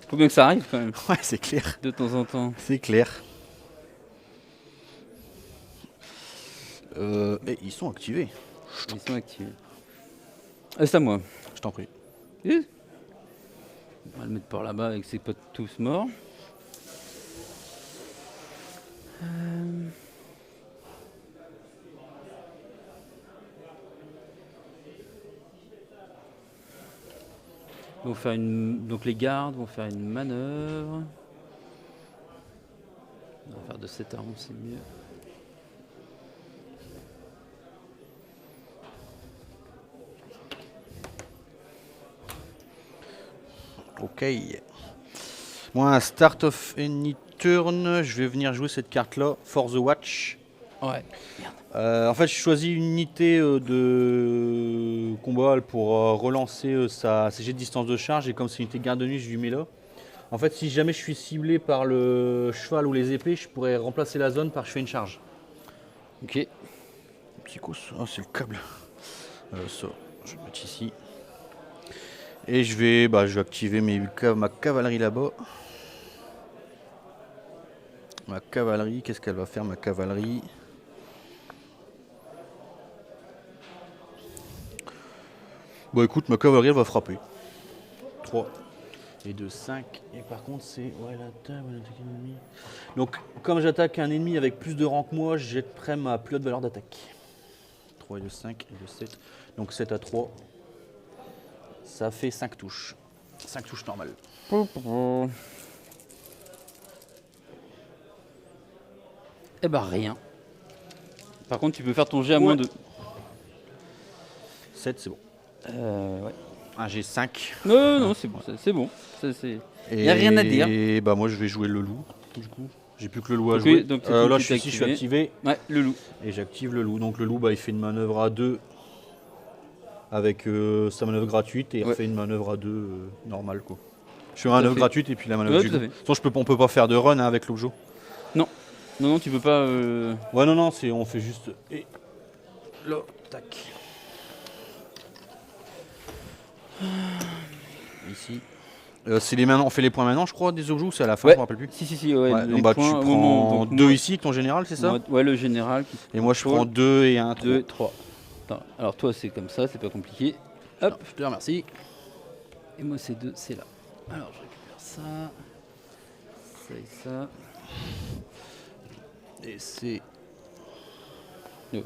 Faut bien que ça arrive quand même. Ouais, c'est clair. De temps en temps. C'est clair. Et ils sont activés. Ils sont activés. C'est à moi. Je t'en prie. On va le mettre par là-bas avec ses potes tous morts. Donc les gardes vont faire une manœuvre. On va faire de 7 à 11, c'est mieux. Ok. Moi, start of any turn, je vais venir jouer cette carte-là, For the Watch. Ouais. En fait, je choisis une unité de combat pour relancer ses jets de distance de charge. Et comme c'est une unité garde de nuit, je lui mets là. En fait, si jamais je suis ciblé par le cheval ou les épées, je pourrais remplacer la zone par je fais une charge. Ok. Petit coup, oh, c'est le câble. Ça, je vais le mettre ici. Et je vais activer ma cavalerie là-bas. Ma cavalerie, qu'est-ce qu'elle va faire, ma cavalerie? Bon, écoute, ma cavalerie, elle va frapper. 3 et 2, 5. Et par contre, c'est... Ouais, la table, attaque un ennemi. Donc, comme j'attaque un ennemi avec plus de rang que moi, je jetterai ma plus haute valeur d'attaque. 3 et 2, 5 et 2, 7. Donc 7 à 3. Ça fait 5 touches. 5 touches normales. Eh ben rien. Par contre, tu peux faire ton jet à moins 2. 7, c'est bon. Ouais. Ah, j'ai 5. Non, c'est bon. C'est bon. Il n'y a rien à dire. Et bah moi, je vais jouer le loup, du coup. J'ai plus que le loup à jouer. Donc là, je suis activé. Ouais, le loup. Et j'active le loup. Donc le loup, il fait une manœuvre à 2 avec sa manœuvre gratuite et il refait une manœuvre à 2 normale, quoi. Je fais une manœuvre gratuite et puis la manœuvre du loup. Sinon, on peut pas faire de run avec l'objet. Non, tu peux pas. Ouais, non, on fait juste. Et là, tac. Ici. C'est les on fait les points maintenant, je crois, des objets ou c'est à la fin, Ouais. je me rappelle plus. Si, ouais. Donc bah, tu prends 2 ici avec ton général, c'est ça? Ouais, le général. Et moi, je prends 2 et 1, 3. 2, 3. Alors toi, c'est comme ça, c'est pas compliqué. Hop, je te remercie. Et moi, c'est 2, c'est là. Alors, je récupère ça. Ça et ça. Et c'est...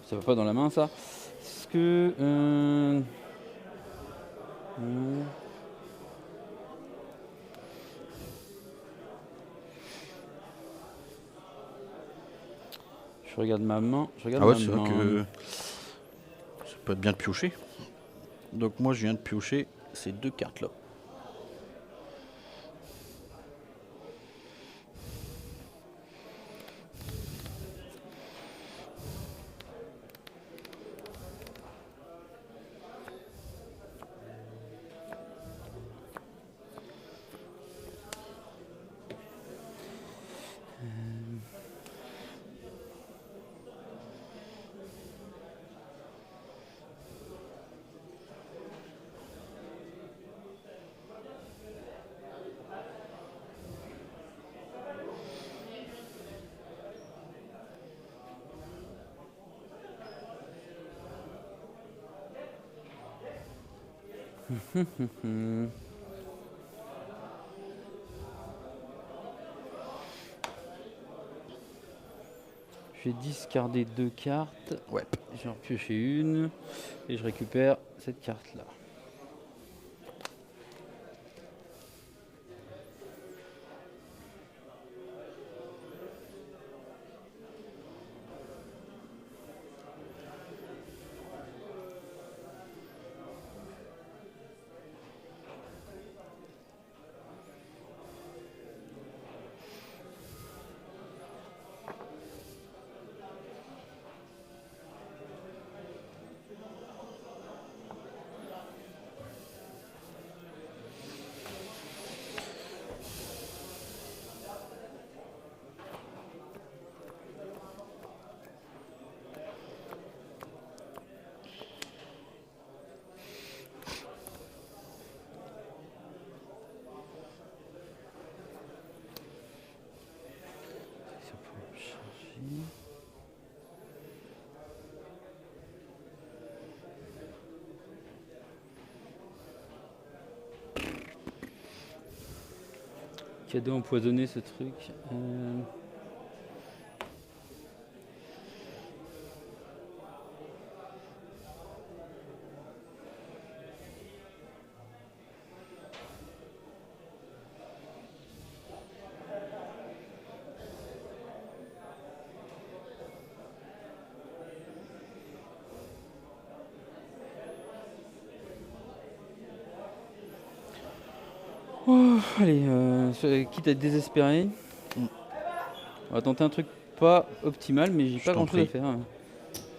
Ça va pas dans la main, ça. Est-ce que... Je regarde ma main. C'est vrai que ça peut être bien de piocher. Donc moi je viens de piocher ces 2 cartes là. Je vais discarder 2 cartes. Ouais. J'en repioche une. Et je récupère cette carte-là. Cadeau empoisonné, ce truc. Oh, allez, quitte à être désespéré, on va tenter un truc pas optimal, mais j'ai pas grand chose à faire.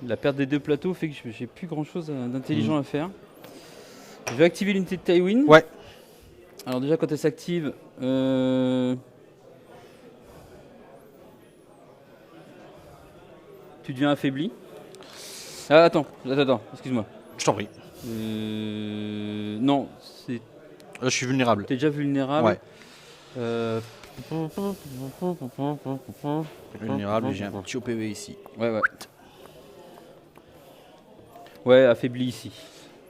La perte des 2 plateaux fait que j'ai plus grand chose d'intelligent à faire. Je vais activer l'unité de Tywin. Ouais. Alors déjà quand elle s'active, tu deviens affaibli. Ah attends, excuse-moi. Je t'en prie. Non, c'est... Je suis vulnérable. T'es déjà vulnérable. Ouais. Vulnérable et j'ai un petit OPV ici. Ouais. Ouais, affaibli ici.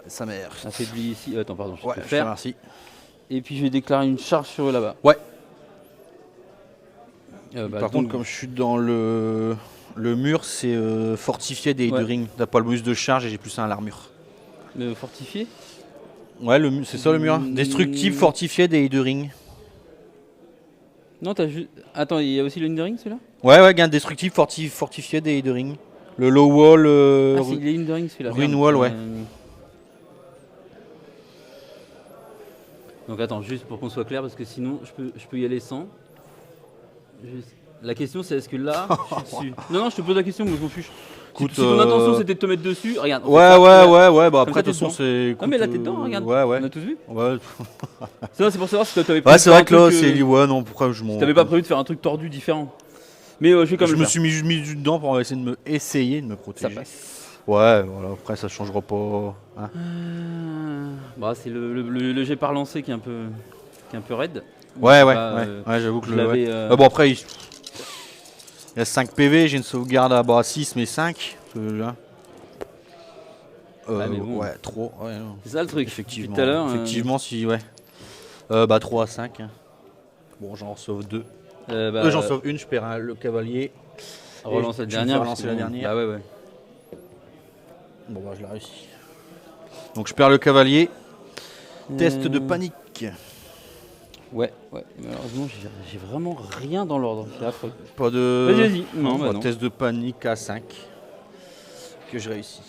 Sa mère. Affaibli ici. Attends, pardon, je ouais, peux faire. Merci. Et puis je vais déclarer une charge sur eux là-bas. Ouais. Par contre, comme je suis dans le mur, c'est fortifié des de ring. T'as pas le bonus de charge et j'ai plus un à l'armure. Fortifié? Ouais, c'est ça le mur. Destructible, fortifié des de ring. Non, t'as juste. Attends, il y a aussi le Hindering celui-là? Ouais, gain destructible, fortifié des de ring. Le low wall. Ah, si, il est Hindering celui-là. Ruin wall, ouais. Donc attends, juste pour qu'on soit clair, parce que sinon je peux y aller sans. La question c'est est-ce que là, je suis dessus. Non, je te pose la question, moi je m'en fiche. Si ton intention c'était de te mettre dessus, regarde. Ouais, bah après de toute façon c'est... Non mais là t'es dedans, regarde. Ouais. On a tous vu. Ouais. C'est pour savoir si t'avais prévu. Ouais, c'est vrai que là c'est... Ouais, non, pourquoi je m'en... Si t'avais pas prévu de faire un truc tordu différent. Mais je vais quand même me suis mis dedans pour essayer de me protéger. Ça passe. Ouais, voilà, après ça changera pas. Hein. Bah c'est le jet par lancé qui est un peu... qui est un peu raide. Ouais, j'avoue que je l'avais. Bon, après, il y a 5 PV, j'ai une sauvegarde à 6, mais 5. Mais bon. Ouais, 3. Ouais, c'est ça le truc. Effectivement. Tout à l'heure. Effectivement, si, ouais. 3 à 5. Hein. Bon, j'en sauve 2. J'en sauve une, je perds le cavalier. Relance la dernière. Relancer la dernière. Bah ouais. Bon, bah, je l'ai réussi. Donc, je perds le cavalier. Test de panique. Ouais. Malheureusement, j'ai vraiment rien dans l'ordre. C'est affreux. Pas de. Vas-y. Non. Test de panique à 5. Que je réussis.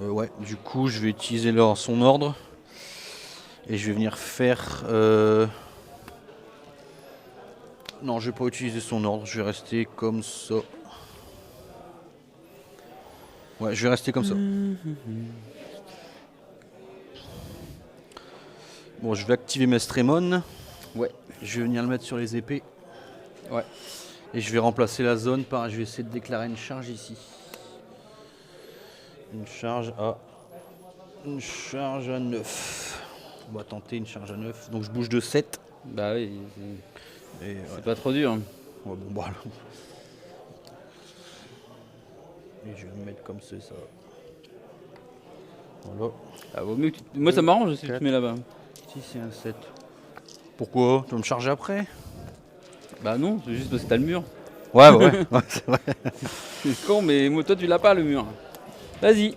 Ouais, du coup, je vais utiliser son ordre. Et je vais venir faire. Non, je vais pas utiliser son ordre. Je vais rester comme ça. Ouais, je vais rester comme ça. Bon, je vais activer mes Stremon. Ouais. Je vais venir le mettre sur les épées. Ouais. Et je vais remplacer la zone par. Je vais essayer de déclarer une charge ici. Une charge à 9. On va tenter une charge à 9. Donc je bouge de 7. Bah oui. C'est pas trop dur. Ouais, bon, bah, et je vais me mettre comme ça. Voilà. Ah, vaut mieux que moi ça m'arrange si tu te mets là-bas. Si c'est un 7. Pourquoi? Tu vas me charger après? Bah non, c'est juste parce que t'as le mur. Ouais, c'est vrai. C'est con, mais moi, toi tu l'as pas le mur. Vas-y.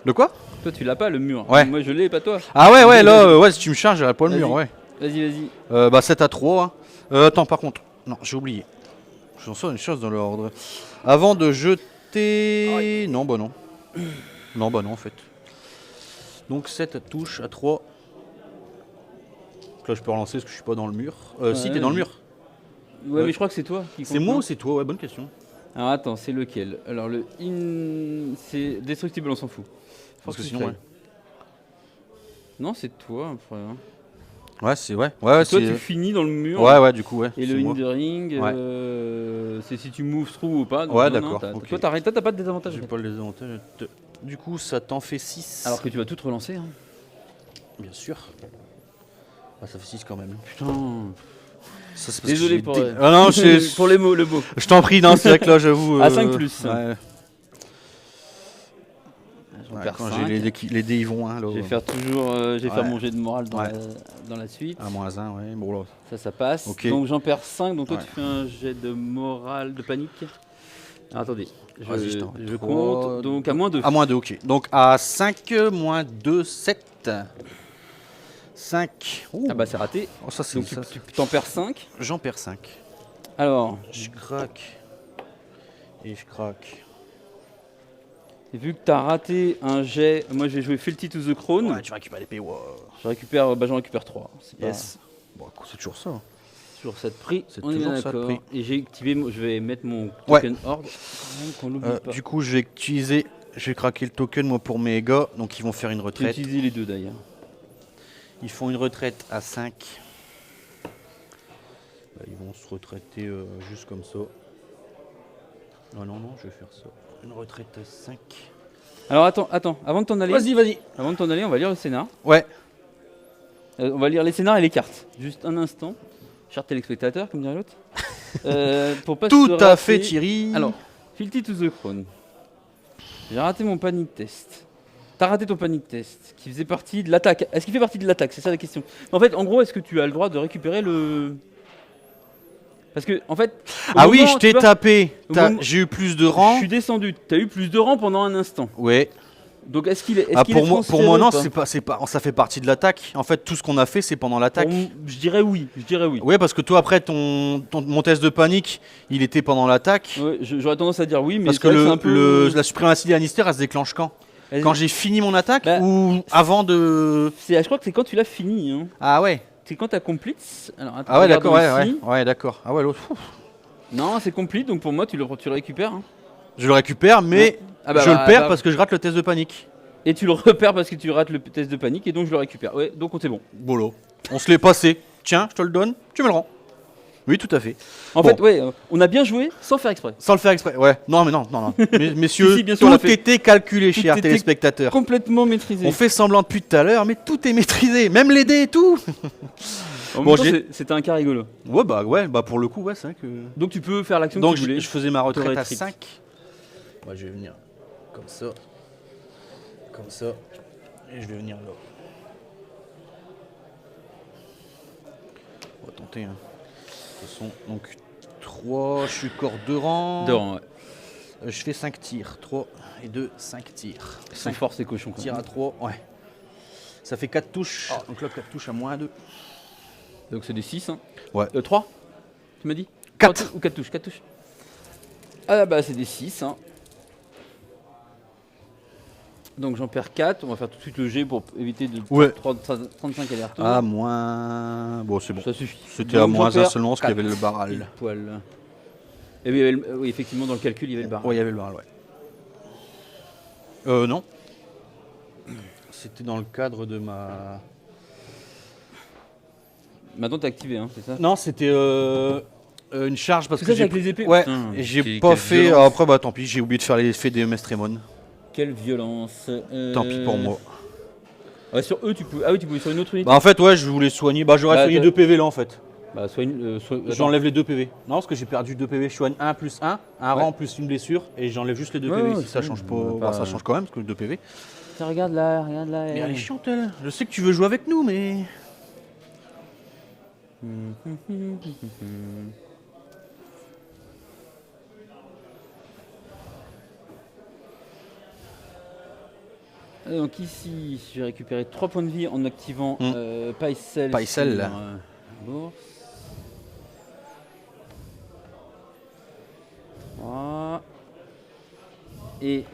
De quoi? Toi tu l'as pas le mur. Ouais. Moi je l'ai, pas toi. Ah ouais, là, ouais, si tu me charges, j'aurai pas le mur, ouais. Vas-y. 7 à 3. Hein. Attends, par contre, non, j'ai oublié. J'en sors une chose dans l'ordre. Avant de jeter. Non, bah non. Non, en fait. Donc 7 touche à 3. Donc là, je peux relancer parce que je suis pas dans le mur. Si, t'es dans le mur. Ouais, mais je crois que c'est toi qui C'est moi ou c'est toi? Ouais, bonne question. Alors attends, c'est lequel? Alors le c'est destructible, on s'en fout. Parce que sinon, ouais. Non, c'est toi, frère. Ouais, c'est ouais. Toi, tu finis dans le mur. Ouais, du coup, ouais. Et le hindering, c'est si tu moves through ou pas. Ouais, d'accord. Okay. Toi, t'as pas de désavantage. J'ai pas le désavantage. Du coup, ça t'en fait 6. Alors que tu vas tout relancer. Hein. Bien sûr. Ah, ça fait 6 quand même. Putain. Ça, désolé pour, non, pour les mots, le mot. Je t'en prie, non, c'est vrai que là, j'avoue. À 5 plus. Ouais. Quand j'ai les dés, ils vont. Hein, là, je vais faire toujours faire mon jet de morale dans la suite. À moins 1, ouais. Bon, là. Ça passe. Okay. Donc j'en perds 5. Donc toi, tu fais un jet de morale de panique. Alors, attendez. Je compte. Donc à moins 2. À moins 2, ok. Donc à 5, moins 2, 7. 5. Ah bah c'est raté. Oh, ça, donc tu t'en perds 5. J'en perds 5. Alors. Je craque. Et je craque. Et vu que tu as raté un jet, moi je vais jouer Fealty to the Crown. Ouais, tu récupères l'épée. Wow. J'en récupère 3. Yes. Bon, c'est toujours ça. Hein. Sur cette prix, c'est on est toujours d'accord. Ça et j'ai activé, je vais mettre mon token ordre. Du coup, je vais craquer le token moi pour mes gars, donc ils vont faire une retraite. J'ai utilisé les deux d'ailleurs. Ils font une retraite à 5. Ils vont se retraiter juste comme ça. Non, je vais faire ça. Une retraite à 5. Alors attends, avant de t'en aller. Vas-y. Avant de t'en aller, on va lire le scénar. Ouais. On va lire les scénars et les cartes. Juste un instant. Cher téléspectateur, comme dirait l'autre. Pour pas tout à fait, Thierry. Alors, Fealty to the Crown. J'ai raté mon panic test. T'as raté ton panic test, qui faisait partie de l'attaque. Est-ce qu'il fait partie de l'attaque? C'est ça la question. En fait, en gros, est-ce que tu as le droit de récupérer le... Parce que, en fait... oui, je t'ai tapé. J'ai eu plus de rang. Je suis descendu. T'as eu plus de rang pendant un instant. Ouais. Donc, est-ce qu'il est, pour moi, non, c'est pas, ça fait partie de l'attaque. En fait, tout ce qu'on a fait, c'est pendant l'attaque. Je dirais oui. Ouais, parce que toi, après, mon test de panique, il était pendant l'attaque. Ouais, j'aurais tendance à dire oui, mais parce que la suprématie des Lannister, elle se déclenche quand? Quand j'ai fini mon attaque ou avant de... Je crois que c'est quand tu l'as fini. Hein. Ah ouais. C'est quand tu as complete. Alors, attends, ouais, d'accord, ouais, d'accord. Ah ouais, l'autre. Non, c'est complete, donc pour moi, tu le récupères. Hein. Je le récupère, mais je le perds parce que je rate le test de panique. Et tu le repères parce que tu rates le test de panique, et donc je le récupère. Ouais, donc c'est bon. Bolo. On se l'est passé. Tiens, je te le donne, tu me le rends. Oui, tout à fait. En fait, ouais, on a bien joué sans faire exprès. Sans le faire exprès, ouais. Non, mais non. Messieurs, Si, bien sûr, on l'a tout fait. était calculé, chers était téléspectateurs. Complètement maîtrisé. On fait semblant depuis tout à l'heure, mais tout est maîtrisé, même les dés et tout. Bon, c'était un cas rigolo. Ouais, pour le coup, ouais, c'est vrai que... Donc tu peux faire l'action Donc que tu voulais. je faisais ma retraite à triple. 5. Moi, je vais venir comme ça. Comme ça. Et je vais venir là. On va tenter. Hein. De toute façon, donc 3, je suis corps 2 rangs. 2 rangs, ouais. Je fais 5 tirs. 3 et 2, 5 tirs. 5 force et cochon. Tir à 3, ouais. Ça fait 4 touches. Donc là, 4 touches à moins 2. Donc c'est des 6. Hein. Ouais. 3 tu m'as dit 4 ou 4 touches 4 touches. Ah bah c'est des 6. Hein. Donc j'en perds 4. On va faire tout de suite le G pour éviter de 35 allers-retours. Ah, moins. Bon, c'est bon. Ça suffit. C'était à moins 1 seulement parce qu'il y avait le barral. Et oui, oui, effectivement, dans le calcul, il y avait le barral. Oui, il y avait le barral, ouais. Non. C'était dans le cadre de ma... Maintenant, t'es activé, hein, c'est ça? Non, c'était une charge parce que ça, avec les épées. Ouais, Putain, j'ai pas fait... violence. Après, bah tant pis, j'ai oublié de faire l'effet des Mestremon. Quelle violence. Tant pis pour moi. Ouais, sur eux, tu peux... Ah oui, tu pouvais sur une autre unité. Bah en fait, ouais, je voulais soigner. Bah j'aurais soigné 2 PV là en fait. Bah J'enlève les 2 PV. Non, parce que j'ai perdu 2 PV. Je soigne 1 plus 1, un rang plus une blessure. Et j'enlève juste les 2 PV. Si ça change pas... Bah, ça change quand même, parce que 2 PV. Tiens, regarde là. Mais elle est chiante, elle. Je sais que tu veux jouer avec nous, mais... Donc ici, je vais récupérer 3 points de vie en activant Paisel. Paisel. Bourse. 3. Et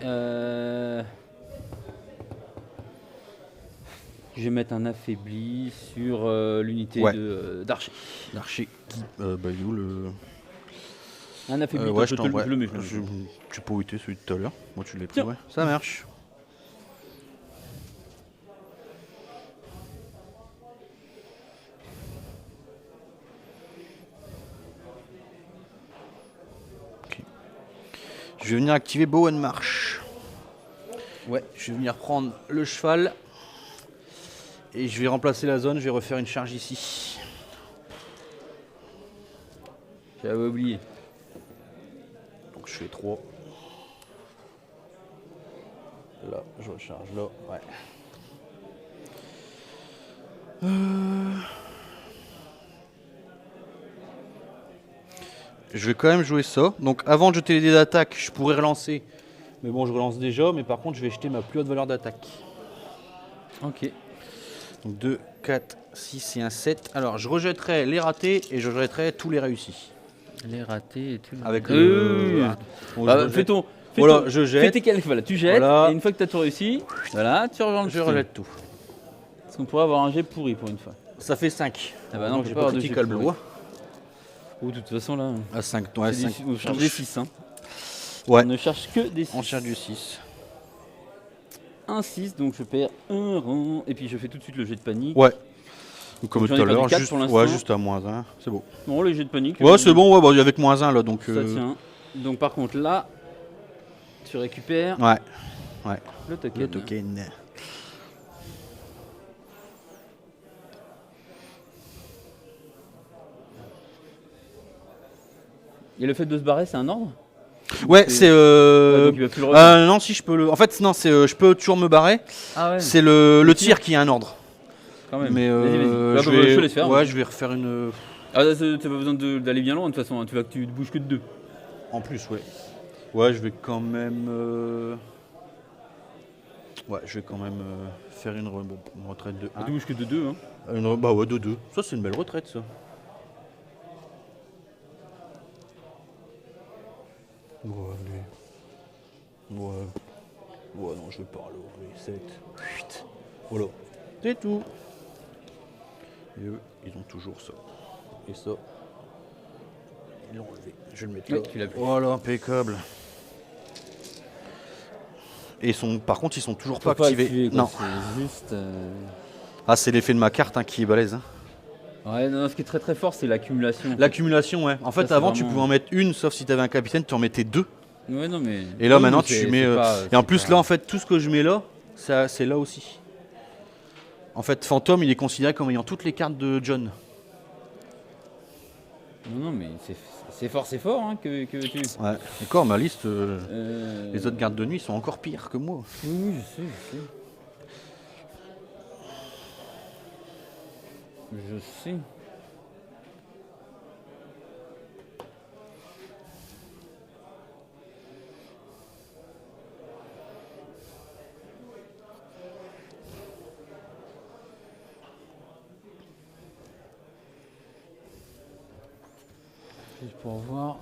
je vais mettre un affaibli sur l'unité d'archer. L'archer qui... bah il est où le... Un affaibli, ouais, je le mets. Je sais pas où était celui de tout à l'heure. Moi tu l'as pris, ouais. Ça marche. Okay. Je vais venir activer Bowen March. Ouais, je vais venir prendre le cheval. Et je vais remplacer la zone, je vais refaire une charge ici. J'avais oublié. Donc je fais 3. Là, je recharge là, ouais. Je vais quand même jouer ça. Donc avant de jeter les dés d'attaque, je pourrais relancer. Mais bon, je relance déjà, mais par contre, je vais jeter ma plus haute valeur d'attaque. Ok. Donc 2, 4, 6 et un 7. Alors, je rejetterai les ratés et je rejetterai tous les réussis. Les ratés et tout. Avec le... fais ton... Voilà, je jette. Fais tes calques, voilà, tu jettes, voilà. Et une fois que tu as tout réussi, voilà, tu rejoins le Je rejette tout. Parce qu'on pourrait avoir un jet pourri pour une fois. Ça fait 5. Ah bah non, j'ai pas critical bleu. Ou de toute façon là... À 5, ouais, 5. On charge des 6, hein. Ouais. On ne charge que des 6. On charge du 6. Un 6, donc je perds un rang. Et puis je fais tout de suite le jet de panique. Ouais. Donc, comme Donc, tout à l'heure, juste, juste à moins 1. C'est bon. Bon, le jet de panique. Ouais, c'est bon, ouais, bah, avec moins 1 là. Donc, ça tient. Donc par contre là, tu récupères ouais. le token. Le token. Et le fait de se barrer, c'est un ordre? Ouais, c'est donc il va plus le non, si je peux le... En fait, non, c'est je peux toujours me barrer. Ah ouais. C'est le tir qui a un ordre. Quand même. Mais vas-y. je laisse faire. Ouais, je vais refaire une... Ah, t'as pas besoin d'aller bien loin de toute façon, hein. Tu bouges que de 2. En plus, ouais. Ouais, je vais quand même... Ouais, je vais quand même faire une retraite de 1. Tu bouges que de 2, hein. Bah ouais, de 2. Ça, c'est une belle retraite, ça. Ouais, allez. Ouais. Ouais, non, je vais pas aller. 7, 8. Voilà. C'est tout. Et eux, ils ont toujours ça. Et ça, ils l'ont enlevé. Je vais le mettre là. Tu l'as plus. Voilà, impeccable. Et par contre, ils sont toujours pas activés. Activer, non. C'est juste. Ah, c'est l'effet de ma carte qui est balèze. Hein. Ouais, non, ce qui est très très fort, c'est l'accumulation. L'accumulation, ouais. En fait, c'est avant, vraiment... tu pouvais en mettre une, sauf si tu avais un capitaine, tu en mettais 2. Ouais, non, mais... Et là, oui, maintenant, mais tu mets... et en plus, là, en fait, tout ce que je mets là, c'est là aussi. En fait, Fantôme, il est considéré comme ayant toutes les cartes de John. Non, mais c'est fort hein, que tu... Ouais, d'accord, ma liste, les autres gardes de nuit sont encore pires que moi. Oui, je sais. Je sais. Juste pour voir.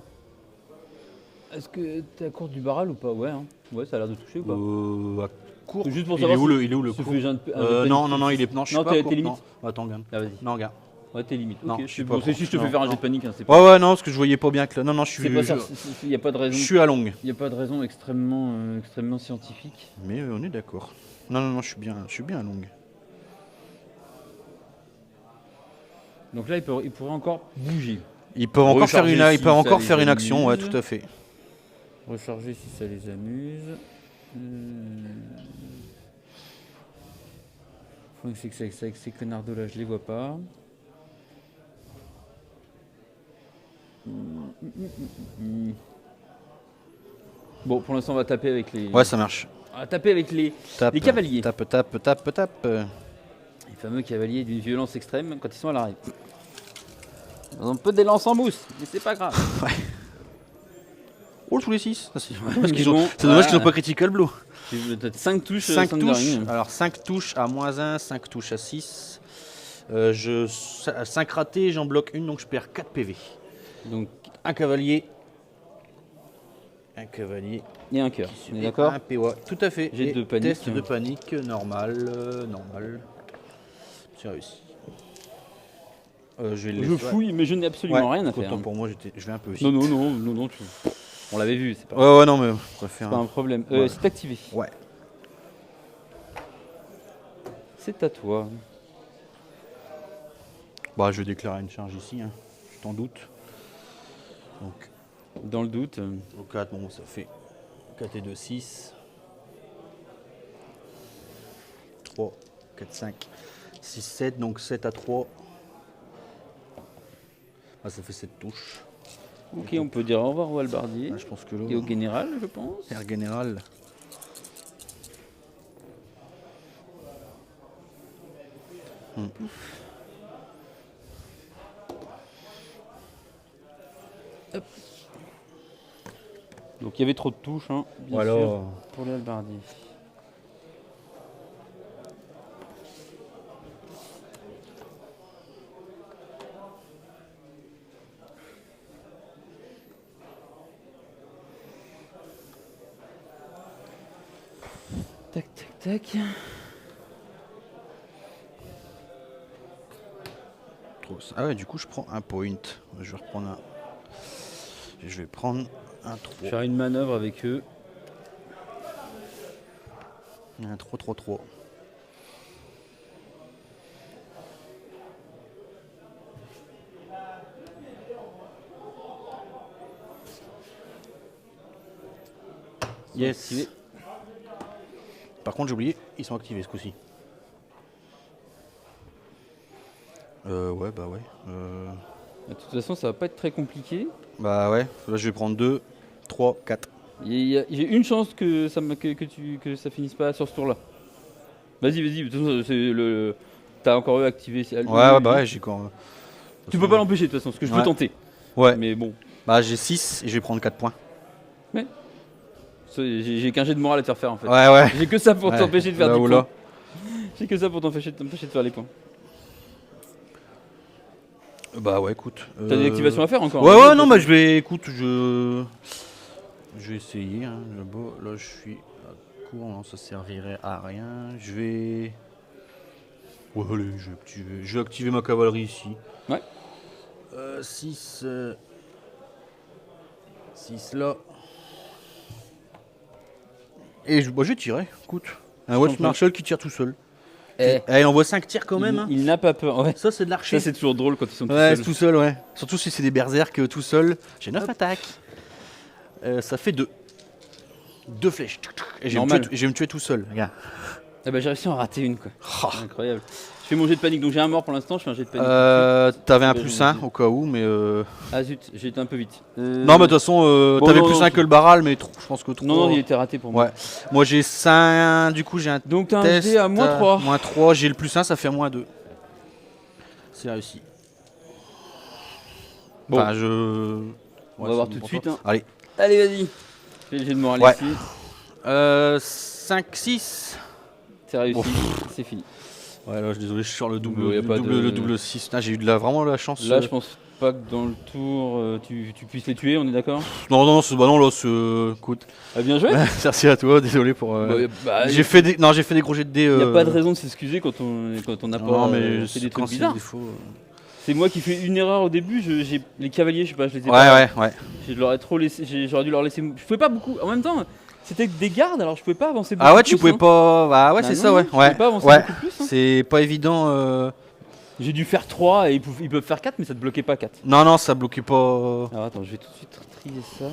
Est-ce que t'es à court du barral ou pas? Ouais, hein. Ouais, ça a l'air de toucher ou pas? À court. Juste pour il savoir est où le si court tu fais un jet de Non, panique. non, il est. Non, je suis Non, pas t'es court, limite. non. Attends, gagne. Ah, vas-y. Non, regarde. Ouais, t'es limite. Non, Ok, je suis bon, pas c'est juste je te fais court. faire un Non, jet de panique. Hein, c'est Ouais, non, parce que je voyais pas bien que là. Non, je suis. c'est pas ça. Il n'y a pas de raison. Je suis à longue. Il n'y a pas de raison extrêmement scientifique. Mais on est d'accord. Non, je suis bien à longue. Donc là, il pourrait encore bouger. Ils peuvent encore faire une amuse. action, ouais, tout à fait. Recharger si ça les amuse. C'est que avec ces connards là, je les vois pas. Bon, pour l'instant, on va taper avec les. Ouais, ça marche. On va taper avec les cavaliers. Tape. Les fameux cavaliers d'une violence extrême quand ils sont à l'arrêt. Ils ont un peu des lances en mousse, mais c'est pas grave. Ouais. Oh, tous les 6. C'est Bon, dommage qu'ils n'ont pas critical blow. T'as 5 touches. 5 touches. Alors 5 touches à -1, 5 touches à 6. 5 ratés, j'en bloque une, donc je perds 4 PV. Donc un cavalier. Et un cœur. On est d'accord? Un PO. Tout à fait. Jet de panique. Test de panique, normal. C'est réussi. Je fouille, mais je n'ai absolument rien à faire. Autant pour moi, je vais un peu vite. Non, on l'avait vu, c'est pas, ouais, non, mais je préfère. C'est pas un problème. Ouais. C'est activé. Ouais. C'est à toi. Bah, je vais déclarer une charge ici, hein. Je t'en doute. Donc, dans le doute. Au 4, bon, ça fait 4 et 2, 6. 3, 4, 5, 6, 7, donc 7 à 3. Ah, ça fait 7 touches. Ok, on peut dire au revoir au halbardier. Ah, je pense que là, et au général, je pense. Herr Général. Hop. Donc il y avait trop de touches, hein, bien voilà. sûr, pour les halbardiers. Tac, tac, tac. Ah ouais, du coup, je prends un point. Je vais reprendre un. Je vais prendre un 3. Faire une manœuvre avec eux. Un 3-3-3. Yes. Activé. Par contre, j'ai oublié, ils sont activés ce coup-ci. Ouais, bah ouais. De toute façon, ça va pas être très compliqué. Bah ouais, là je vais prendre 2, 3, 4. J'ai une chance que ça finisse pas sur ce tour-là. Vas-y, de toute façon, t'as encore activé. Ouais, bah ouais, j'ai quand. Tu peux pas l'empêcher de toute façon, parce que je peux tenter. Ouais. Mais bon. Bah j'ai 6 et je vais prendre 4 points. Mais. J'ai qu'un jet de morale à te faire en fait. Ouais. J'ai que ça pour t'empêcher de faire des points. Là. J'ai que ça pour t'empêcher de faire les points. Bah ouais, écoute. T'as des activations à faire encore? Ouais, non, bah je vais. Écoute, je vais essayer. Hein. Là, je suis à court, non, ça servirait à rien. Je vais. Ouais, allez, je vais activer ma cavalerie ici. Ouais. 6. 6 là. Et je vais tirer, écoute. Un Watch Marshall qui tire tout seul. Il envoie 5 tirs quand même. Il n'a pas peur. Ouais. Ça, c'est de l'archer. Ça, c'est toujours drôle quand ils sont tout Ouais, seuls. tout seul, ouais. Surtout si c'est des berserk tout seul. J'ai 9 attaques. Ça fait 2. 2 flèches. Et je vais me tuer tout seul, regarde. Eh ben, j'ai réussi à en rater une, quoi. Oh. Incroyable. Je fais mon jet de panique, donc j'ai un mort pour l'instant, je fais un jet de panique. T'avais un +1 au cas où, mais. Ah zut, j'ai été un peu vite. Non, mais de toute façon, t'avais +1 que le barral, mais je pense que 3. Non, il était raté pour moi. Ouais. Moi j'ai 5, du coup j'ai un. Donc t'as un jet à -3. -3, j'ai le +1, ça fait -2. C'est réussi. Bon. Enfin, on va voir tout de suite. Hein. Allez. Allez, vas-y. Fais le jet de morale ici. 5, 6. C'est réussi, c'est fini. Ouais, là, désolé, je suis sur le double, le double 6. J'ai eu vraiment la chance. Là, je pense pas que dans le tour, tu puisses les tuer, on est d'accord? Non, là, écoute. Ah, bien joué. Merci à toi, désolé pour. J'ai fait des gros jets de dés. Il n'y a pas de raison de s'excuser quand on n'a pas fait des trucs bizarres. C'est moi qui fais une erreur au début, les cavaliers, je sais pas, je les ai pas. Ouais. Je leur ai trop laissé, j'aurais dû leur laisser. Je pouvais pas beaucoup. En même temps, c'était des gardes, alors je pouvais pas avancer beaucoup. Ah ouais, tu pouvais pas. Bah ouais, c'est ça, ouais. Je pouvais pas avancer beaucoup plus. Hein. C'est pas évident. J'ai dû faire 3 et ils peuvent faire 4, mais ça te bloquait pas 4. Non, ça bloquait pas. Alors attends, je vais tout de suite trier ça.